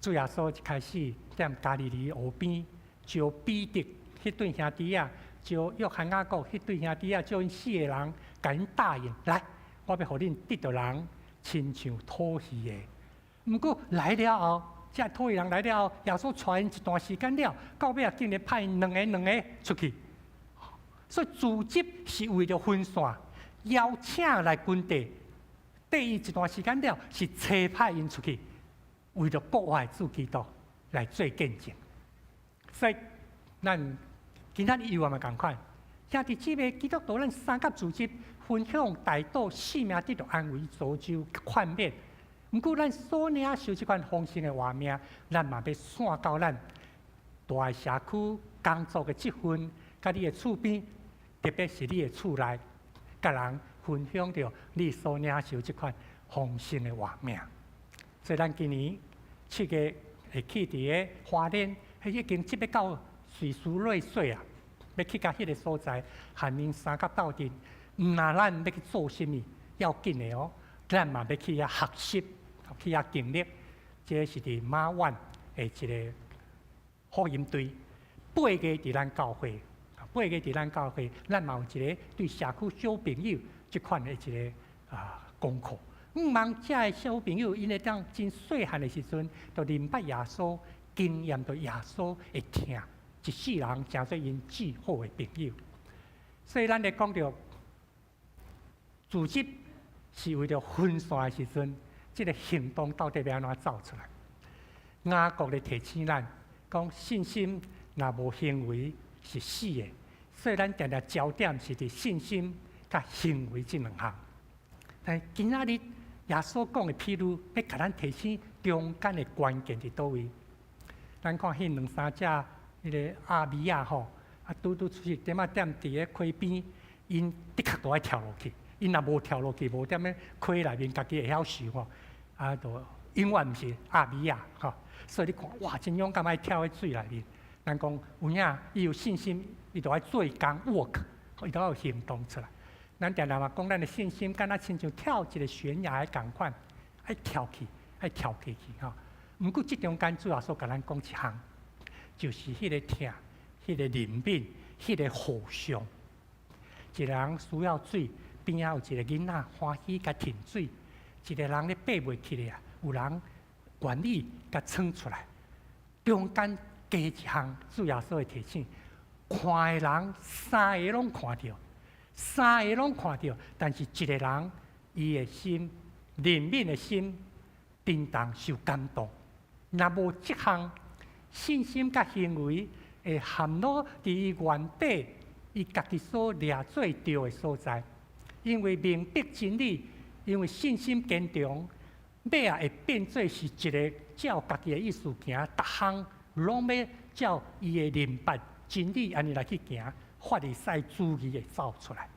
Speaker 3: 主耶稣一开始踮加利利河边，招彼得迄对兄弟仔，招约翰雅各迄对兄弟仔，招因4个人，甲因答应来，我要互恁得到人，亲像讨喜的。毋过来了后，即讨喜人来了后，耶稣带因一段时间了，到尾啊竟然派因两个出去。所以组织是为着分散，邀请来军队。第一段时间了，是差派因出去，为了国外主基督来做见证。所以，咱今仔日又嘛共款，兄弟姊妹，基督徒咱三甲组织分享大道性命得到安慰、造就、宽免。毋过，咱所领受即款丰盛的画面，咱嘛要散到咱大个社区工作的积分，甲你的厝边，特别是你的厝内，甲人。分享着你所领受即款丰盛的画面，所以咱今年7月会去伫个花莲，已经即要到瑞士瑞穗啊，要去到迄个所在，含恁三甲斗阵。毋那咱要去做甚物，要紧的哦，咱嘛要去遐学习，去遐经历。这是伫马湾的一个福音队，8个伫咱教会，8个伫咱教会，咱嘛有一个对社区小朋友。即款的一个功课，毋茫遮个小朋友，因会当真细汉的时阵，就明白耶稣，经验到耶稣会听，一世人成做因至好的朋友。所以咱咧讲到组织是为了分散的时阵，即个行动到底要安怎走出来？雅各咧提醒咱，讲信心若无行为是死的，所以咱定定焦点是伫信心。甲行为即两项，但今仔日耶稣讲的譬如，要甲咱提醒中间的关键伫倒位。咱看迄2、3只迄个阿米亚吼，拄出去点仔踮伫个溪边，因的确都爱跳落去。因若无跳落去，无踮咧溪内面，家己会晓游吼，就永远毋是阿米亚吼。所以你看，哇，真勇敢爱跳喺水内面。咱讲有影，伊有信心，伊就爱做工 work， 伊都要有行动出来。咱定定嘛讲，咱的信心敢若亲像跳一个悬崖的共款，爱跳起，爱跳起去吼。毋过，即中间主要所甲咱讲一项，就是迄个听、迄个怜悯、迄个互相。一个人需要水，边仔有一个囡仔欢喜甲停水；一个人咧爬袂起来啊，有人管理甲撑出来。中间加一项，主要所会提醒，看的人3个拢看到。三个拢看到，但是一个人伊的心、怜悯的心，震动受感动。若无即项信心甲行为，会含落伫伊原底伊家己所掠做着的所在。因为明白真理，因为信心坚强，尾啊会变做是一个照家己的意思行，逐项拢要照伊的明白真理安尼来去行，法利赛主义会走出来。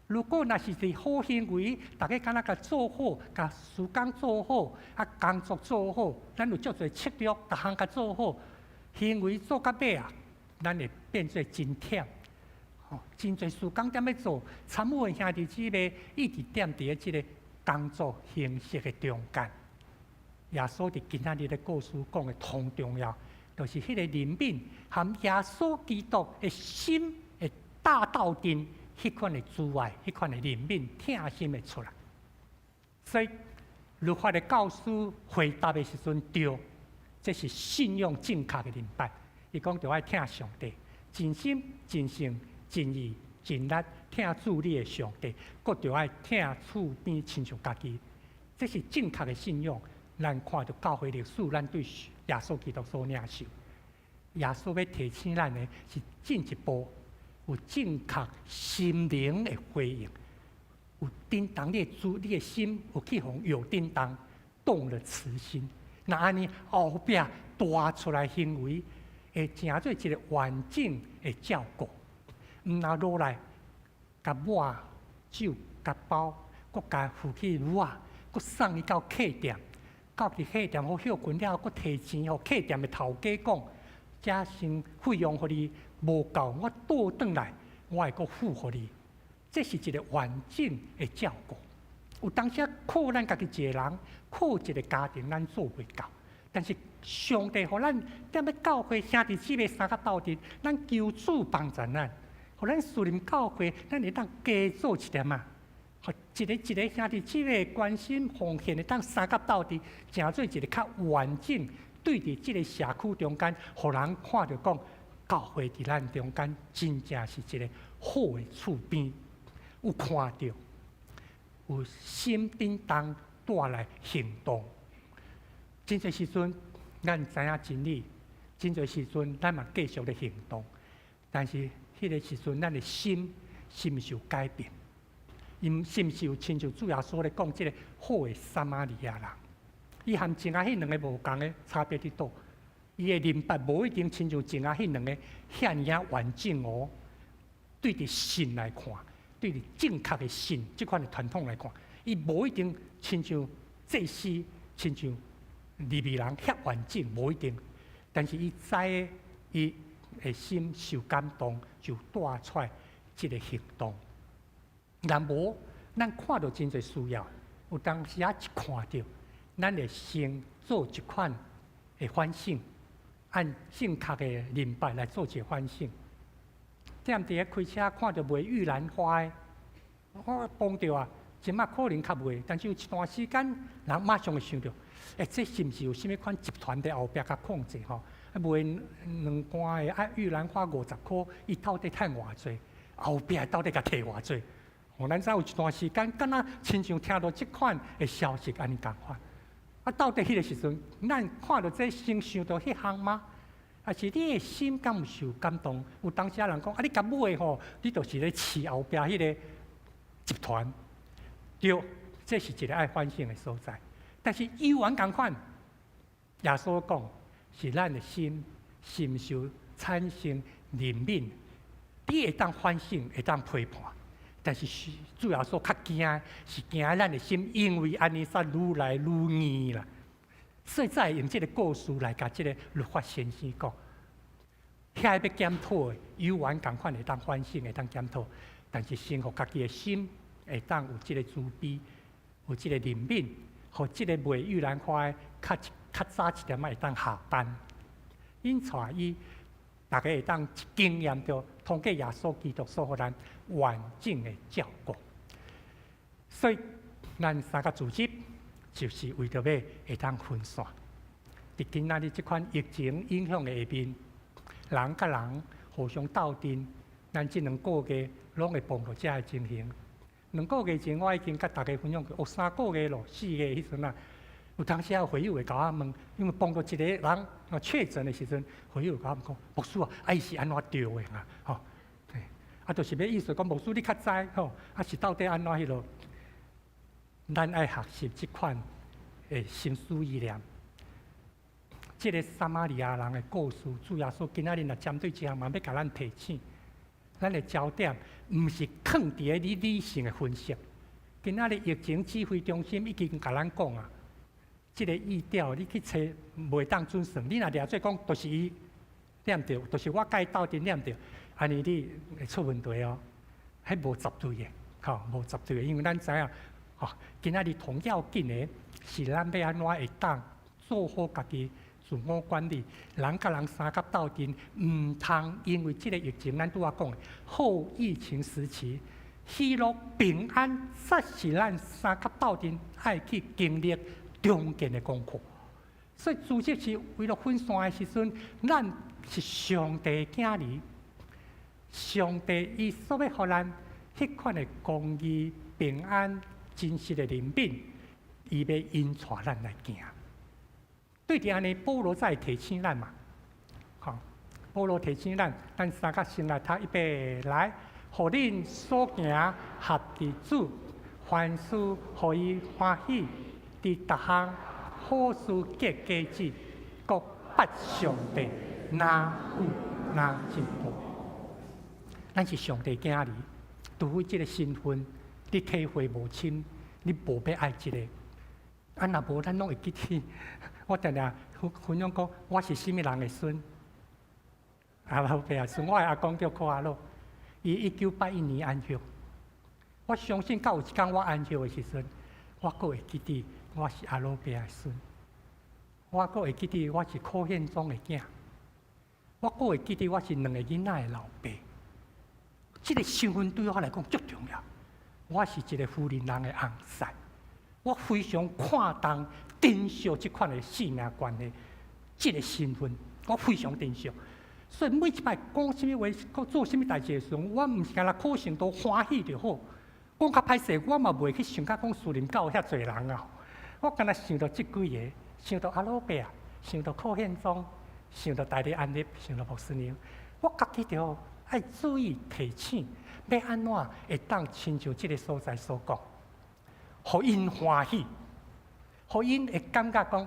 Speaker 3: 如果若是好行为，大家敢若甲做好，甲事工做好，工作做好，咱有足侪策略，逐项甲做好，行为做到尾啊，咱会变做真忝。真侪事工踮咧做，参与的兄弟姊妹一直踮伫即个工作形式的中间。耶稣伫今仔日的故事讲的同重要，就是迄个怜悯含耶稣基督的心会大到阵。迄款的慈爱，迄款的怜悯，疼心会出来。所以律法的教师回答的时阵，对，这是信用正确的明白。伊讲着爱疼上帝，真心、真性、真意、真力，疼主你的上帝，搁着爱疼厝边亲像家己。这是正确的信用。咱看到教会历史，咱对耶稣基督所领受，耶稣要提醒咱的是进一步。有正确心灵的回应，有叮当你的心有去互有叮当，动了慈心。那安尼后壁大出来行为，会成做一个完整的照顾。毋若落来，甲碗、酒、甲包，佮甲扶起炉啊，佮送伊到客店，到伫客店好休困了，佮提钱互客店的头家讲，这先费用互你。无够，我倒转来，我会阁付互你。这是一个完整的照顾。有当时靠咱家己一个人，靠一个家庭，咱做袂到。但是上帝互咱踮咧教会兄弟姊妹三甲斗阵，咱求主帮助咱，互咱属灵教会，咱会当加做一点啊。互一个兄弟姊妹关心奉献会当三甲斗阵，成做一个较完整，对伫即个社区中间，互人看着讲。教会伫咱中间，真正是一个好的厝边，有看到，有心叮当带来行动。真侪时阵，咱知影真理；真侪时阵，咱嘛继续咧行动。但是迄个时阵，咱的心是毋是有改变？因是毋是有亲像主耶稣咧讲，即个好的撒玛利亚人，伊含前下迄两个无共的差别伫倒？伊的明白无一定亲像前下迄两个遐尔完整哦。对伫信来看，对伫正确的信即款的传统来看，伊无一定亲像祭司、亲像利未人遐完整，无一定。但是伊知的，伊的心受感动，就带出来即个行动。若无，咱看到真侪需要，有当时啊一看到，咱会先做一款的反省。按正确的明白来做一个反省。踮伫咧开车看到卖玉兰花的，我碰到啊，即马可能较卖，但是有一段时间，人马上会想到，这是毋是有啥物款集团伫后壁甲控制吼？卖两罐的玉兰花50块，伊到底趁偌济？后壁到底甲摕偌济？咱知有一段时间，敢若亲像听到即款的消息安尼共款。到底迄个时阵，咱看到这先想到迄项吗？还是你的心敢毋受感动？有当时人讲，你甲买吼，你就是咧饲后壁迄个集团。对，这是一个爱反省的所在。但是有完共款，耶稣讲是咱的心是毋是有产生怜悯？你会当反省，会当批判。但是主要所较惊，是惊咱的心，因为安尼煞愈来愈严啦。所以再用这个故事来甲这个律法先生讲，遐要检讨的，有完共款会当反省，会当检讨。但是先互家己的心会当有这个慈悲，有这个怜悯，互这个卖玉兰花的较早一点会当下班，因此伊。大家会当经验到通过耶稣基督所予咱完整的照顾，所以咱三个组织就是为着要会当分散。伫今仔日即款疫情影响的下面，人甲人互相斗阵，咱即2个月拢会碰到遮个情形。2个月前，我已经甲大家分享过，3个月咯，4月迄阵啊，有当时啊，会友会甲我问，因为碰到一个人确诊的时阵，会友甲我讲，牧师啊，伊是安怎着的啊？吼，啊，就是要意思讲，牧师你较知吼，啊是到底安怎迄落？咱爱学习即款诶心思意念。即个撒玛利亚人的故事，主要说今仔日若针对即项嘛，要甲咱提醒。咱的焦点毋是放伫个理性的分析。今仔日疫情指挥中心已经甲咱讲啊，即个意调你去找袂当准算。你若掠做讲，就是伊念着，就是我甲伊斗阵念着，安尼你会出问题哦。迄无绝对的，吼，无绝对的，因为咱知影，吼，今仔日同要紧的是咱要安怎会当做好家己。自我管理，人甲人三甲斗阵，毋通因为即个疫情，咱拄仔讲的后疫情时期，喜乐平安，才是咱三甲斗阵爱去经历中间的功课。所以，主席是为了分散的时阵，咱是上帝的囝儿，上帝伊所要互咱迄款的公义、平安、真实的人品，伊要引带咱来行。对伫安尼，保罗才会提醒咱嘛，吼，保罗提醒咱，咱三甲先来读预备来，互恁所行合伫主，凡事互伊欢喜，伫逐项好事结果子，各八上帝，哪有哪进步。咱是上帝囝儿，除非即个身份你体会无深，你无要爱即个。啊，若无咱拢会记起。我定定分享讲，我是甚物人的孙？阿老爸啊，孙，我的阿公叫柯阿洛，伊1981年安息。我相信，到有一天我安息的时阵，我阁会记得我是阿老爸的孙，我阁会记得我是柯宪宗的囝，我阁会记得我是2个囡仔的老爸。这个身份对我来讲足重要。我是一个富人人的翁婿，我非常看重。珍惜这款的性命观的这个身份，我非常珍惜。所以每一摆讲什么话、做什么代志的时候，我毋是干那考成都欢喜就好。讲较歹势，我嘛袂去想甲讲树林教遐侪人啊。我干那想到即几个，想到阿老伯啊，想到柯宪宗，想到大力安利，想到牧师娘，我家己着爱注意提醒，要安怎会当亲像即个所在所讲，互因欢喜。互因会感觉讲，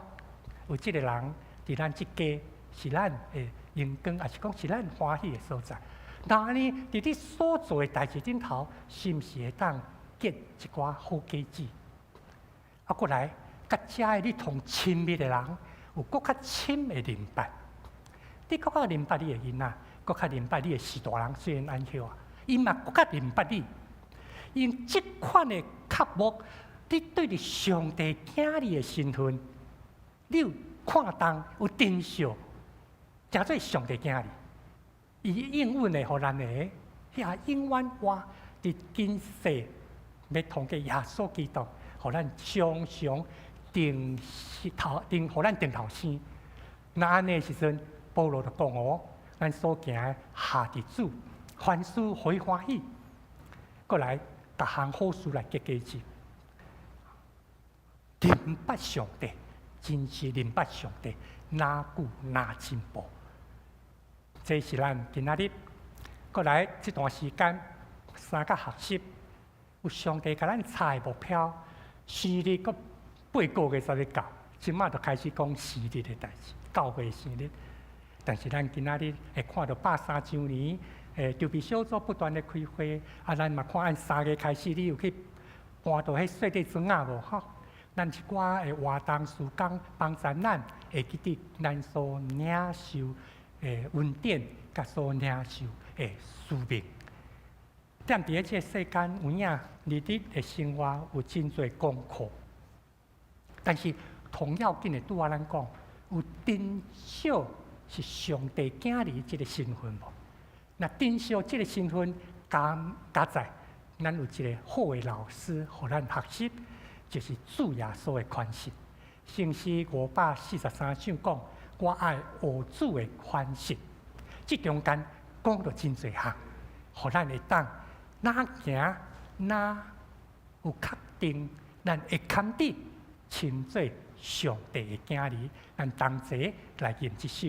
Speaker 3: 有即个人伫咱即家是咱的荣光，也是讲是咱欢喜的所在。那安尼伫你所做的代志顶头，是毋是会当结一寡好果子？啊，过来，甲遮的你同亲密的人，有搁较深的明白。你搁较明白你的囡仔，搁较明白你的士大人，虽然安休啊，伊嘛搁较明白你。因即款的刻薄。你对着上帝囝儿的身份，你有看重、有珍惜，诚做上帝囝儿。伊应允的，互咱的遐永远话，伫今世要通过耶稣基督，互咱常常定互咱定头先。那安尼时阵，保罗就讲哦，咱所行的下伫主，凡事互伊欢喜，过来逐项好事来结果子。明白上帝，真是明白上帝，哪久哪进步。这是咱今仔日过来这段时间三甲学习，有上帝甲咱插的目标，生日搁8个月才会到，即马就开始讲生日的代志，9月生日。但是咱今仔日会看到103周年，筹备小组不断的开会，啊，咱嘛看按3月开始，你有去搬到迄细地庄啊无吼？咱一寡的活动事工帮助咱会记得咱所领受的恩典，甲所领受的使命。踮伫即个世间有影日日的生活有真侪功课，但是同样紧的拄仔咱讲，有珍惜是上帝囝儿即个身份无？那珍惜即个身份加在，咱有一个好的老师，互咱学习。就是主耶稣的宽恕，圣诗543首讲，我爱学主的宽恕。这中间讲到真侪项，互咱会当哪行哪有确定，咱会肯定亲做上帝的囝儿，咱同齐来吟这首。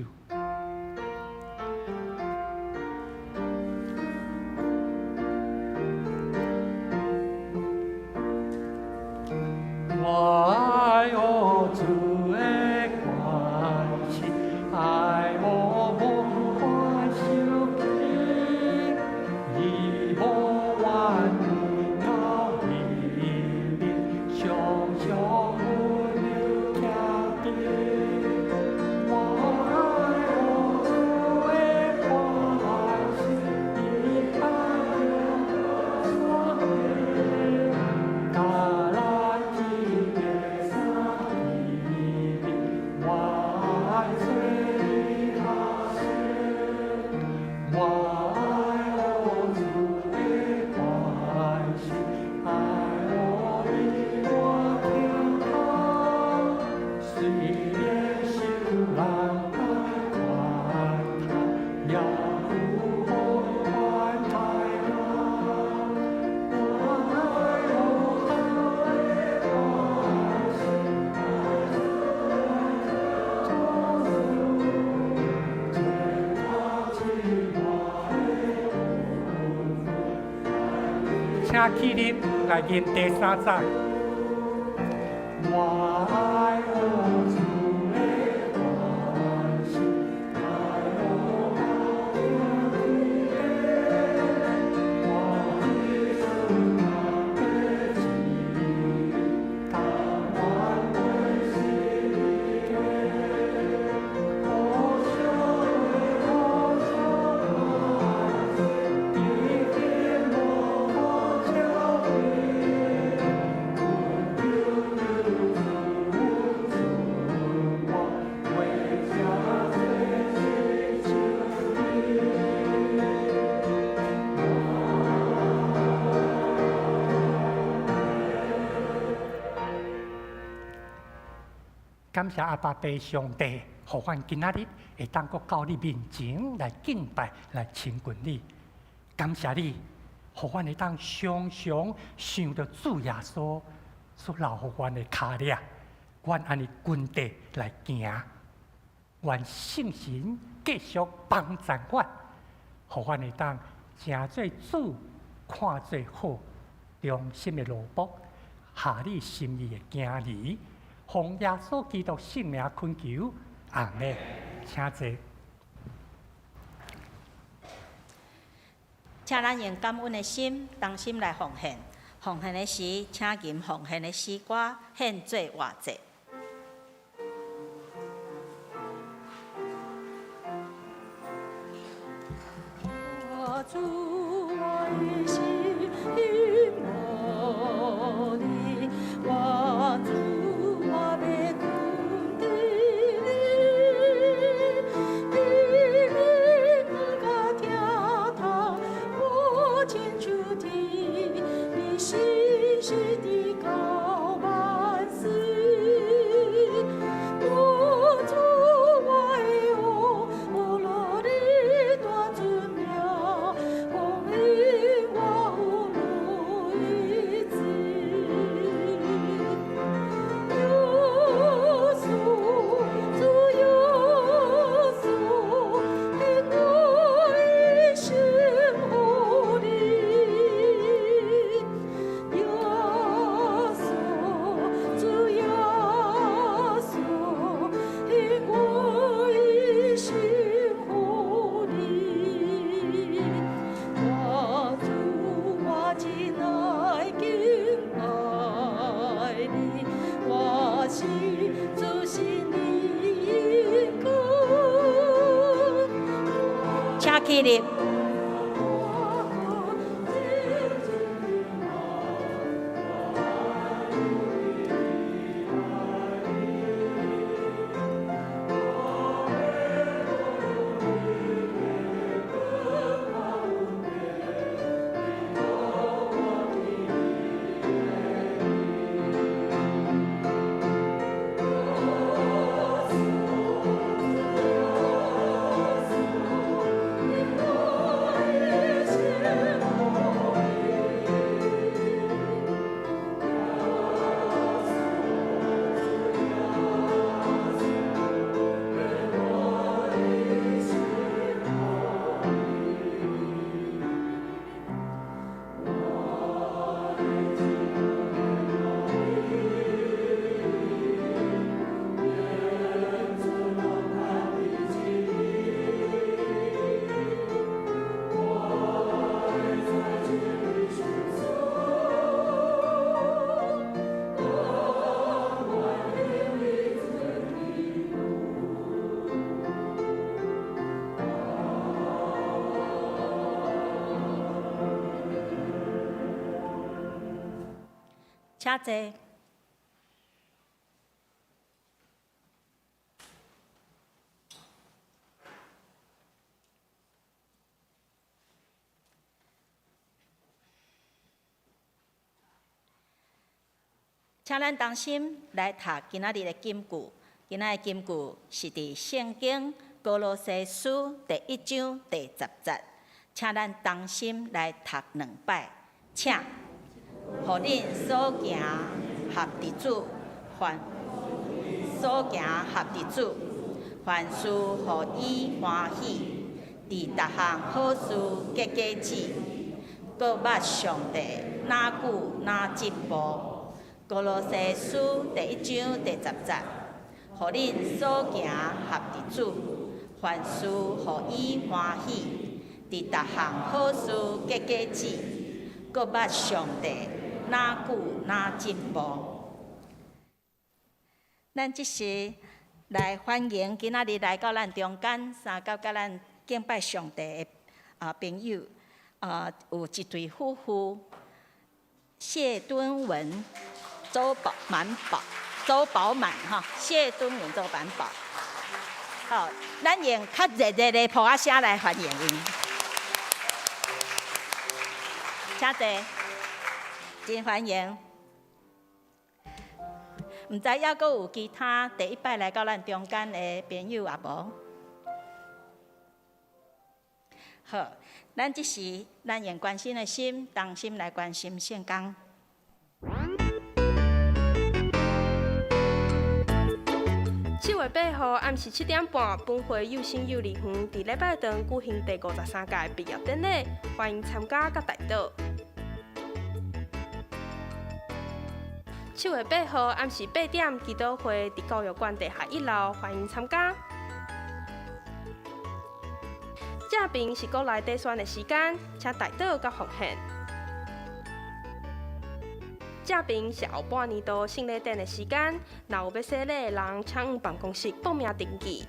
Speaker 3: 我爱我主的关系，爱我无关受气，以无万物到你面，常常温柔贴近。我爱我主的关系，以爱我所爱，他来记的上帝，万岁他是。我爱我主的关系，爱我比我天堂，虽然受难快快要不换太阳。我爱我主的关系，请起立来吟第三章。我爱我主的关系，爱我到天地，我的心那被记，他万归心间，我想为我所爱，一天我交给，不丢丢主我为家最心感谢阿爸爸上帝，互阮今仔日会当搁到你面前来敬拜、来亲近你。感谢你，互阮会当常常想到主耶稣所留互阮的脚链，阮安尼跟地来行。愿圣神继续帮助阮，互阮会当诚做主看做好，忠心的奴仆，下你心意的囝儿。奉耶稣基督圣名恳求，阿门。请坐。
Speaker 2: 请咱用感恩的心，同心来奉献。奉献的时，请吟奉献的诗歌，献做活祭。
Speaker 4: 我主我的心我的，我主我要跟着你，你能甲听他我亲像的，你细细的教万事，我主我的哦罗里大尊名，红绫我有路一子，耶稣主耶稣，因我的心护你，耶稣主耶稣，因我的心护你，我主我真爱敬拜你，我是就是你恩膏。
Speaker 2: 请起立。
Speaker 4: 我
Speaker 2: 请坐。请咱同心来读今仔日的金句。今仔的金句是伫圣经歌罗西书第1章第10节。请咱同心来读2摆。请，互恁所行合伫主，凡所行合伫主，凡事互伊欢喜，伫逐项好事结果子，搁捌上帝哪久哪进步。歌罗西书第1章第10节，互恁所行合伫主，凡事互伊欢喜，伫逐项好事结果子，搁捌上帝哪久哪进步。咱即时来欢迎今仔日来到咱中间参加甲咱敬拜上帝的朋友，有一对夫妇，谢敦文。周宝满哈，谢敦文、周满宝，好，咱用较热烈的普仔声来欢迎因，请坐，真欢迎。毋知还阁有其他第一摆来到咱中间的朋友也无？好，咱即时咱用关心的心，同心来关心圣工。
Speaker 6: 7月8號暗時7點半，本會有心有離園佇禮拜堂舉行第53屆畢業典禮，歡迎參加甲來到。7月8號暗時8點，祈禱會佇教育館地下1樓，歡迎參加。這邊是國內底選的時間，請來到甲奉獻。這邊是後半年度聖禮典的時間，若有要洗禮的人，請往辦公室報名登記。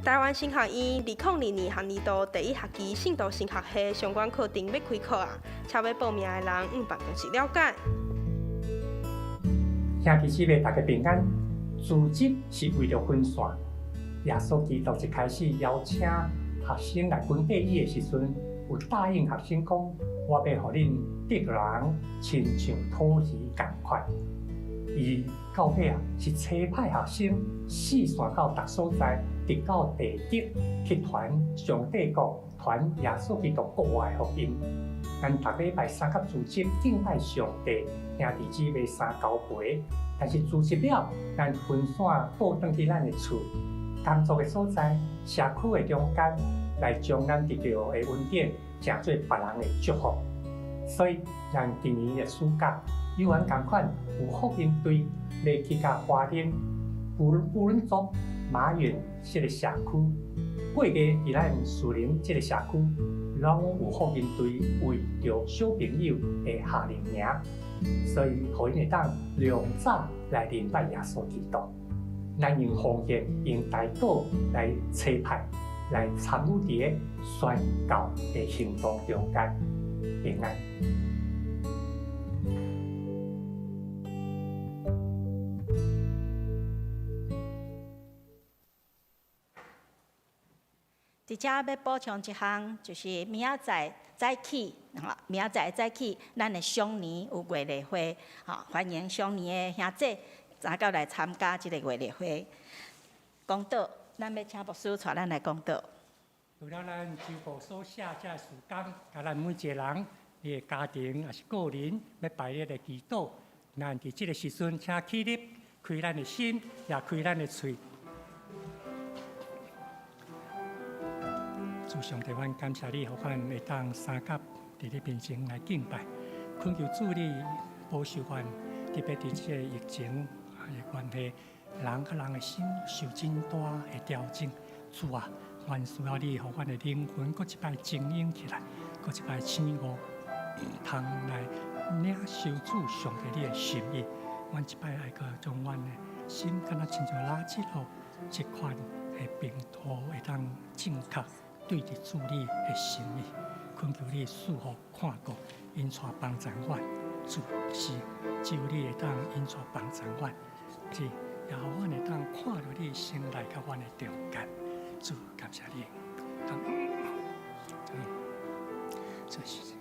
Speaker 6: 台灣神學院2002年學年度第1學期聖道神學系相關課程要開課啊，請要報名的人往辦公室了解。
Speaker 3: 兄弟姊妹大家平安。組織是為了分散，耶穌基督一開始邀請學生來分配伊的時陣，有答應學生講。我要互恁得人親像土魚共款，伊到尾是差派學生四散到各所在，直到地極去傳上帝國、傳耶穌基督國外的福音。咱逐禮拜三甲組織敬拜上帝，兄弟姊妹三交陪。但是組織了，咱分散倒轉去咱的厝、工作的所在、社區的中間，來將咱得到的恩典。成做別人的祝福，所以咱今年的暑假有緣同款有福音隊要去到花蓮、布倫族、馬遠這個社區，8個伫咱樹林這個社區，攏有福音隊為着小朋友的夏令營，所以互因會當量早來明白耶穌基督。咱用奉獻、用代禱來差派。來參與佇個宣教的行動中間，平安。
Speaker 2: 伫遮要補充一項，就是明仔載早起，明仔載早起，咱的雙年有月例會，歡迎雙年的兄弟早到來參加這個月例會。講道。咱要請牧師帶咱來講道。
Speaker 3: 除了咱周部所寫這事工，甲咱每一個人，伊個家庭也是個人要排列的祈禱，咱伫這個時陣，請起立，開咱的心，也開咱的嘴。主上帝，阮感謝你，互阮會當三甲佇你面前來敬拜，懇求主你保守阮，特別佇這個疫情的關係。人甲人的心受真大的調整，主啊，阮需要你，互阮的靈魂佫一擺精靈起來，佫一擺醒悟，通來領受主上帝你的心意。阮一擺來個將阮的心，敢若親像垃圾路一款的平途，會當正確對着主你的心意。懇求你賜福看顧，因帶幫助阮，主是只有你会当引出帮助阮，是也互阮会当看到你生来甲阮的中间。主感谢你，这是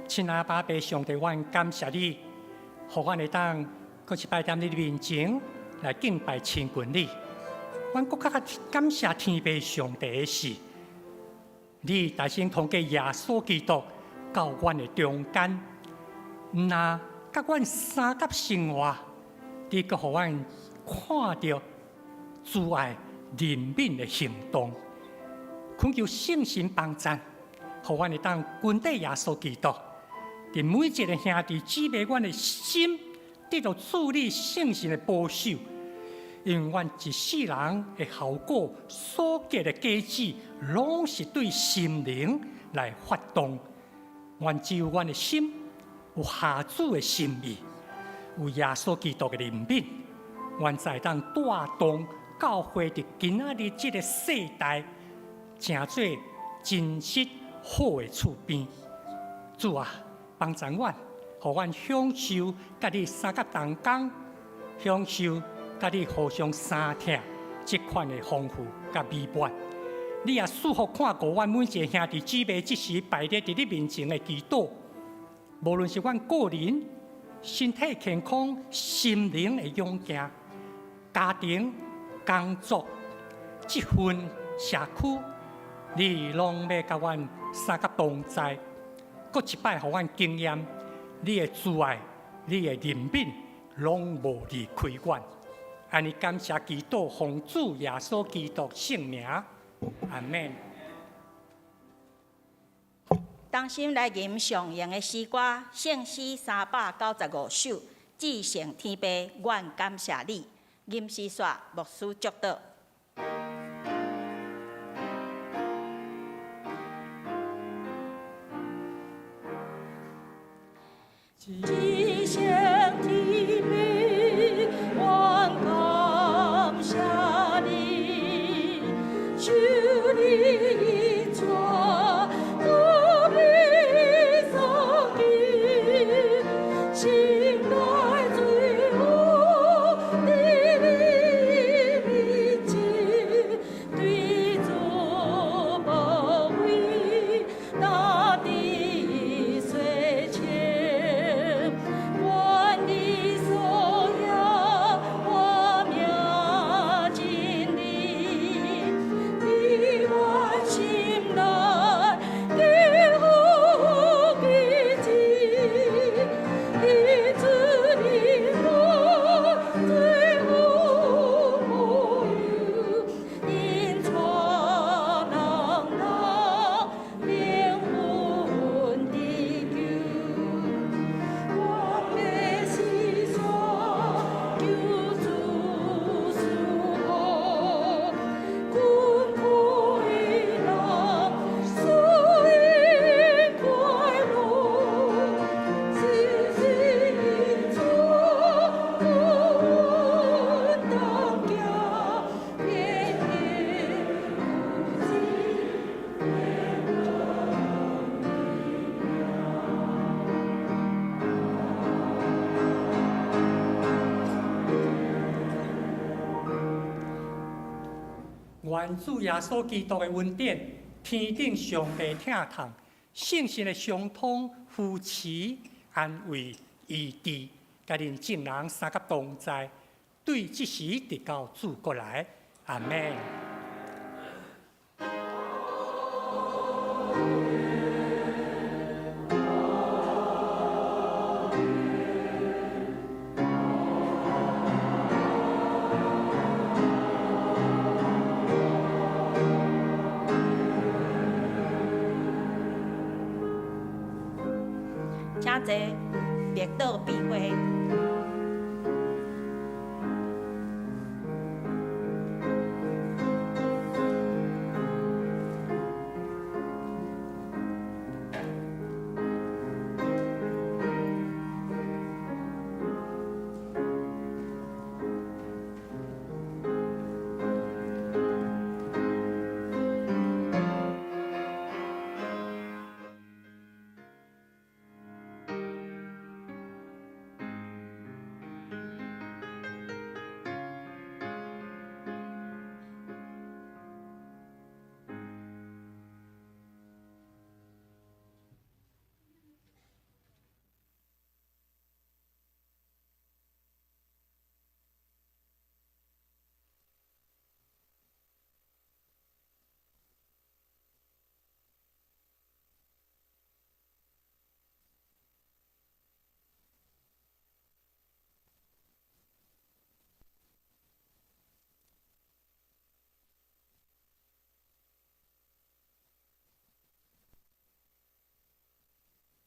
Speaker 3: 亲阿爸爸上帝，阮感谢你，互阮会当搁一摆踮你面前来敬拜亲近你。阮搁较感谢天父上帝的是，你大声通过耶稣基督到阮的中间，那甲阮三甲生活，你搁互阮看到主爱怜悯的行动，恳求圣神帮赞，互阮会当跟对耶稣基督，伫每一个兄弟姊妹，阮的心得到主你圣神的保守。因为阮一世人的效果所结的果子，拢是对心灵来发动。阮只有阮的心有下主的心意，有耶稣基督的怜悯，阮才当带动教会伫今仔日这个世代，成做真实好的厝边。主啊，帮助阮，互阮享受甲你三甲同工，享受甲你互相相听这款的丰富甲美满。你也祝福看顾阮每一个兄弟姊妹，即时摆列伫你面前的祈祷，无论是阮个人身体健康、心灵的勇健、家庭、工作这份社区，你拢要甲阮三甲同在。搁一摆，互阮经验你的慈爱、你的怜悯，拢无离开阮。安尼感谢基督，奉主耶稣基督圣名，阿门。
Speaker 2: 当心来吟上扬的诗歌，圣诗395首，至圣天父，愿感谢你。吟诗说，牧师祝祷。
Speaker 4: 至圣天父，愿感谢你，求你一转都比上帝，心内最后的你面前，对主保卫大地岁千，愿你所要我命尽力，你我心内的好奇迹，你知你我最后无有，因错人人灵魂的救。我的心酸，求主赐福，困苦的人所以快乐，时时错不稳当行，偏偏不知。
Speaker 3: 愿主耶稣基督的恩典、天顶上帝疼痛、圣神的相通、扶持、安慰、医治，甲恁众人三甲同在，对即时直到主过来，阿门。
Speaker 2: 请坐，列岛闭会。